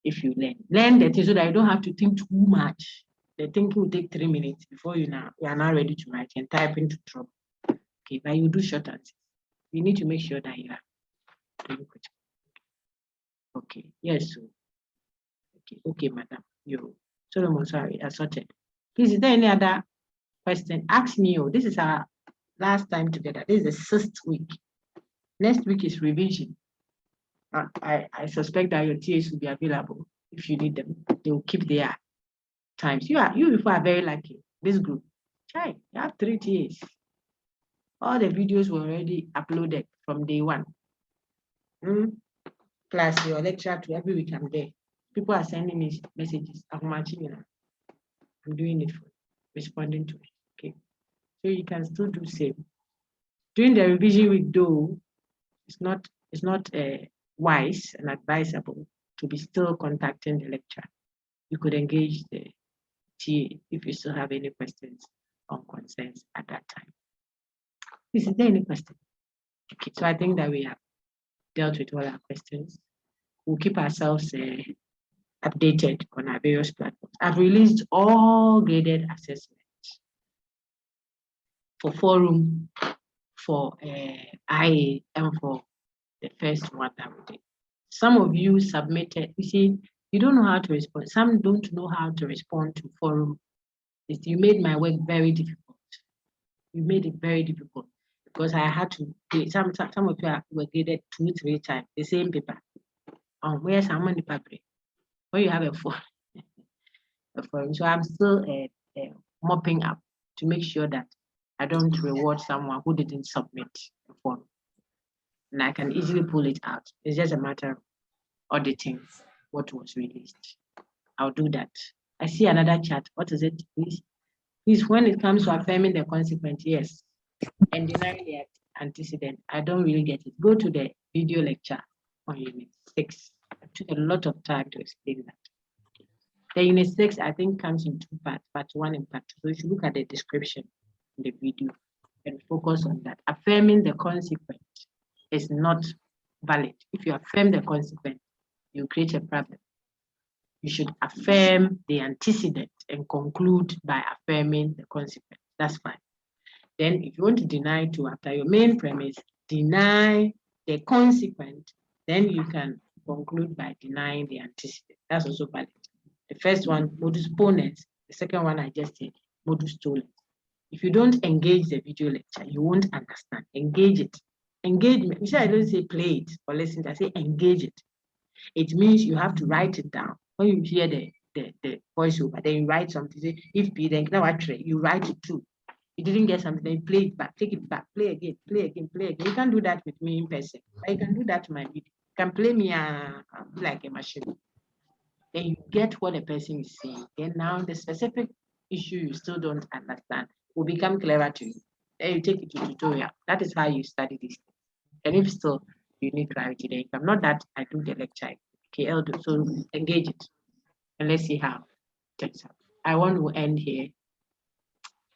if you learn the thing so that you don't have to think too much. The thinking will take 3 minutes before you are now ready to write and type into trouble. Okay, but you do short answers. You need to make sure that you are doing good. Okay, yes. So, okay, madam. Solomon, sorry, I sorted. Please, is there any other question? Ask me. This is our last time together. This is the 6th week. Next week is revision. I suspect that your TAs will be available if you need them. They will keep their times. You people are very lucky. This group, you have 3 TAs. All the videos were already uploaded from day 1. Plus your lecture to every week I'm there. People are sending me messages. I'm doing it, responding to it. Okay, so you can still do same. During the revision week, though, it's not wise and advisable to be still contacting the lecturer. You could engage the TA if you still have any questions or concerns at that time. Is there any question? Okay, so I think that we have dealt with all our questions. We'll keep ourselves updated on our various platforms. I've released all graded assessments for forum, for IA, and for the first one that we did. Some of you submitted, you see, you don't know how to respond. Some don't know how to respond to forum. You made my work very difficult. You made it very difficult because I had to, some of you were graded 2-3 times, the same paper. Where's how many paper? When you have a forum. So I'm still mopping up to make sure that I don't reward someone who didn't submit a form. And I can easily pull it out. It's just a matter of auditing what was released. I'll do that. I see another chat. What is it, please? Please, when it comes to affirming the consequence, yes, and denying the antecedent, I don't really get it. Go to the video lecture on Unit 6. It took a lot of time to explain that. The Unit 6, I think, comes in 2 parts, part 1 and part 2. So you should look at the description in the video and focus on that. Affirming the consequence is not valid. If you affirm the consequence, you create a problem. You should affirm the antecedent and conclude by affirming the consequence. That's fine. Then if you want to deny to, after your main premise, deny the consequence, then you can conclude by denying the antecedent. That's also valid. The first one, modus ponens. The second one I just said, modus tollens. If you don't engage the video lecture, you won't understand. Engage it. Engagement. You see, I don't say play it or listen to it, I say engage it. It means you have to write it down. When you hear the voiceover, then you write something. Say, if P, then you write it too. You didn't get something, then play it back, take it back, play again, play again, play again. You can't do that with me in person, but you can do that to my video. You can play me like a machine. Then you get what the person is saying. Then now the specific issue you still don't understand will become clearer to you. Then you take it to tutorial. That is how you study this. And if still you need clarity, then if I'm not that, I do the lecture. KL do. So engage it. And let's see how it turns out. I want to end here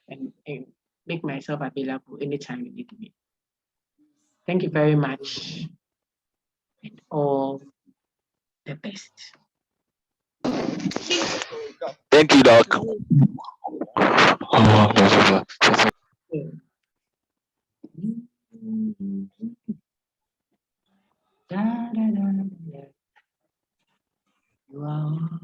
and make myself available anytime you need me. Thank you very much. And all the best. Thank you, Doc. You are